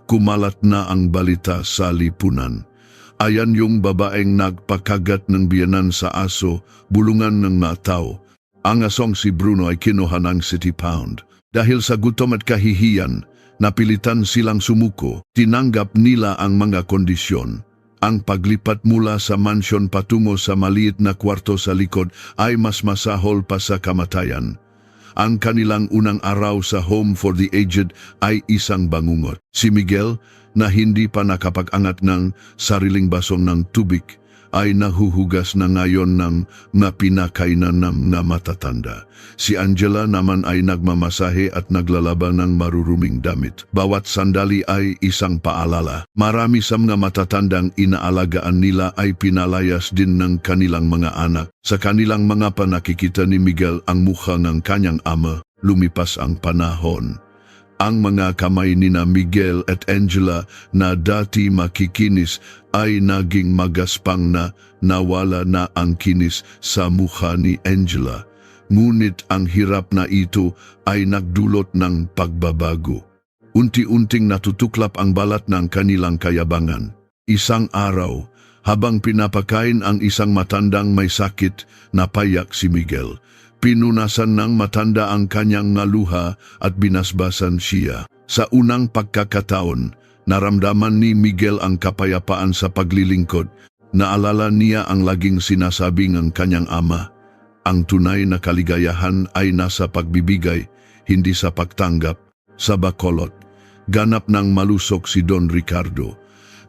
Kumalat na ang balita sa lipunan. Ayan yung babaeng nagpakagat ng biyanan sa aso, bulungan ng matao. Ang asong si Bruno ay kinuha ng City Pound. Dahil sa gutom at kahihiyan, napilitan silang sumuko. Tinanggap nila ang mga kondisyon. Ang paglipat mula sa mansyon patungo sa maliit na kwarto sa likod ay mas masahol pa sa kamatayan. Ang kanilang unang araw sa Home for the Aged ay isang bangungot. Si Miguel, na hindi pa nakapag-angat ng sariling basong ng tubig, ay nahuhugas na ngayon ng pinakainan ng matatanda. Si Angela naman ay nagmamasahe at naglalaba ng maruruming damit. Bawat sandali ay isang paalala. Marami sa mga matatandang inaalagaan nila ay pinalayas din ng kanilang mga anak. Sa kanilang mga panakikita ni Miguel ang mukha ng kanyang ama, lumipas ang panahon. Ang mga kamay nina Miguel at Angela na dati makikinis ay naging magaspang na, nawala na ang kinis sa mukha ni Angela. Ngunit ang hirap na ito ay nagdulot ng pagbabago. Unti-unting natutuklap ang balat ng kanilang kayabangan. Isang araw, habang pinapakain ang isang matandang may sakit, napayak si Miguel. Pinunasan ng matanda ang kanyang naluha at binasbasan siya. Sa unang pagkakataon, naramdaman ni Miguel ang kapayapaan sa paglilingkod. Naalala niya ang laging sinasabi ng kanyang ama. Ang tunay na kaligayahan ay nasa pagbibigay, hindi sa pagtanggap. Sa Bacolod, ganap ng malusok si Don Ricardo.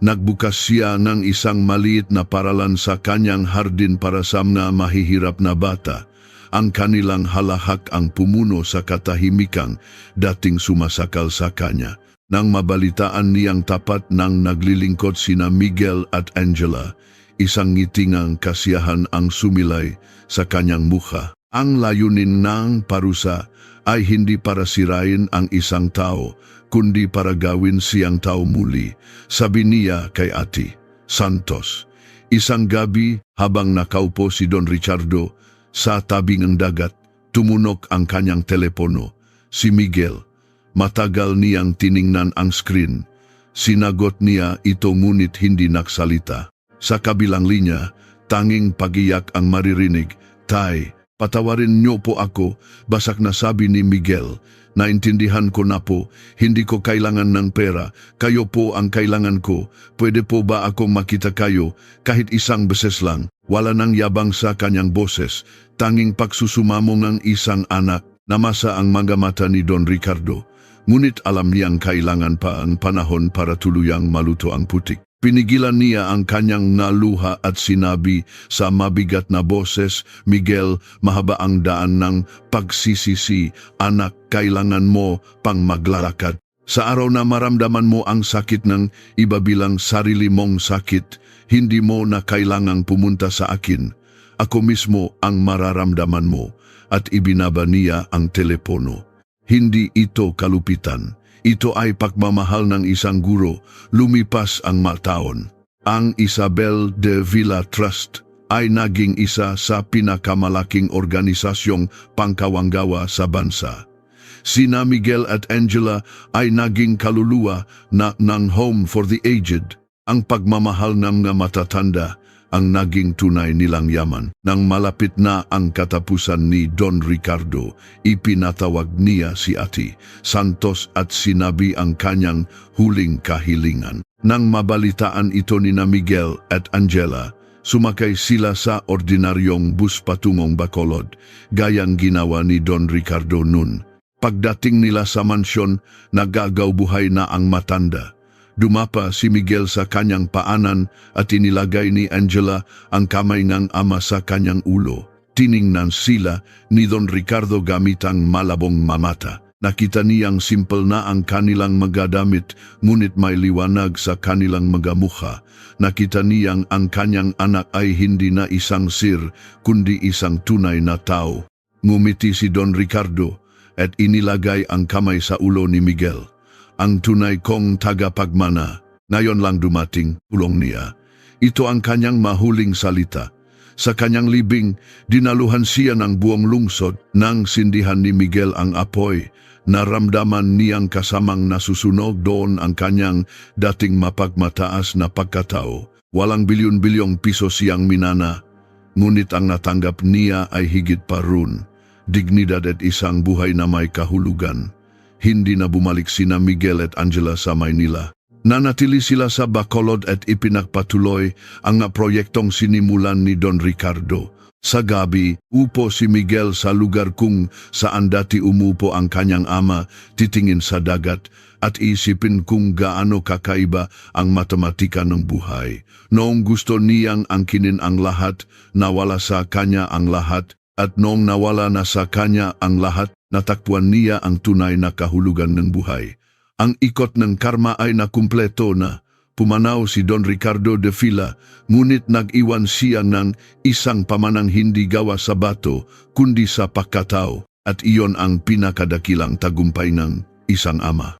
Nagbukas siya ng isang maliit na paralan sa kanyang hardin para sa mga mahihirap na bata. Ang kanilang halahak ang pumuno sa katahimikang dating sumasakal sa kanya. Nang mabalitaan niyang tapat ng naglilingkod sina Miguel at Angela, isang ngitingang kasiyahan ang sumilay sa kanyang mukha. Ang layunin ng parusa ay hindi para sirain ang isang tao, kundi para gawin siyang tao muli, sabi niya kay Ati Santos. Isang gabi habang nakaupo si Don Ricardo sa tabing ng dagat, tumunok ang kanyang telepono. Si Miguel, matagal niyang tiningnan ang screen. Sinagot niya ito ngunit hindi nagsalita. Sa kabilang linya, tanging pagiyak ang maririnig. Tay, patawarin niyo po ako, basak na sabi ni Miguel. Naintindihan ko na po, hindi ko kailangan ng pera, kayo po ang kailangan ko. Pwede po ba akong makita kayo, kahit isang beses lang? Wala nang yabang sa kanyang boses, tanging pagsusumamo ng isang anak. Namasa ang mga mata ni Don Ricardo, ngunit alam niyang kailangan pa ang panahon para tuluyang maluto ang putik. Pinigilan niya ang kanyang naluha at sinabi sa mabigat na boses, Miguel, mahaba ang daan ng pagsisisi. Anak, kailangan mo pang maglalakad. Sa araw na maramdaman mo ang sakit ng iba bilang sarili mong sakit, hindi mo na kailangang pumunta sa akin. Ako mismo ang mararamdaman mo. At ibinaba niya ang telepono. Hindi ito kalupitan. Ito ay pagmamahal ng isang guro. Lumipas ang mataon. Ang Isabel de Villa Trust ay naging isa sa pinakamalaking organisasyong pangkawanggawa sa bansa. Sina Miguel at Angela ay naging kaluluwa ng Home for the Aged. Ang pagmamahal ng mga matatanda ang naging tunay nilang yaman. Nang malapit na ang katapusan ni Don Ricardo, ipinatawag niya si Ati Santos at sinabi ang kanyang huling kahilingan. Nang mabalitaan ito ni Miguel at Angela, sumakay sila sa ordinaryong bus patungong Bacolod, gayang ginawa ni Don Ricardo noon. Pagdating nila sa mansyon, nagagaw buhay na ang matanda. Dumapa si Miguel sa kanyang paanan at inilagay ni Angela ang kamay ng ama sa kanyang ulo. Tiningnan sila ni Don Ricardo gamit ang malabong mamata. Nakita niyang simple na ang kanilang mga damit, ngunit may liwanag sa kanilang mga mukha. Nakita niyang ang kanyang anak ay hindi na isang sir, kundi isang tunay na tao. Ngumiti si Don Ricardo at inilagay ang kamay sa ulo ni Miguel. Ang tunay kong tagapagmana, ngayon lang dumating, pulong niya. Ito ang kanyang mahuling salita. Sa kanyang libing, dinaluhan siya ng buong lungsod. Nang sindihan ni Miguel ang apoy, naramdaman niyang kasamang nasusunog doon ang kanyang dating mapagmataas na pagkatao. Walang bilyon-bilyong piso siyang minana, ngunit ang natanggap niya ay higit pa roon. Dignidad at isang buhay na may kahulugan. Hindi na bumalik sina Miguel at Angela sa Maynila. Nanatili sila sa Bacolod at ipinagpatuloy ang proyektong sinimulan ni Don Ricardo. Sa gabi, upo si Miguel sa lugar kung saan dati umupo ang kanyang ama, titingin sa dagat at isipin kung gaano kakaiba ang matematika ng buhay. Noong gusto niyang angkinin ang lahat, nawala sa kanya ang lahat, at noong nawala na sa kanya ang lahat, natakpuan niya ang tunay na kahulugan ng buhay. Ang ikot ng karma ay nakumpleto na. Pumanaw si Don Ricardo de Fila, ngunit nag-iwan siya ng isang pamanang hindi gawa sa bato, kundi sa pagkatao, at iyon ang pinakadakilang tagumpay ng isang ama.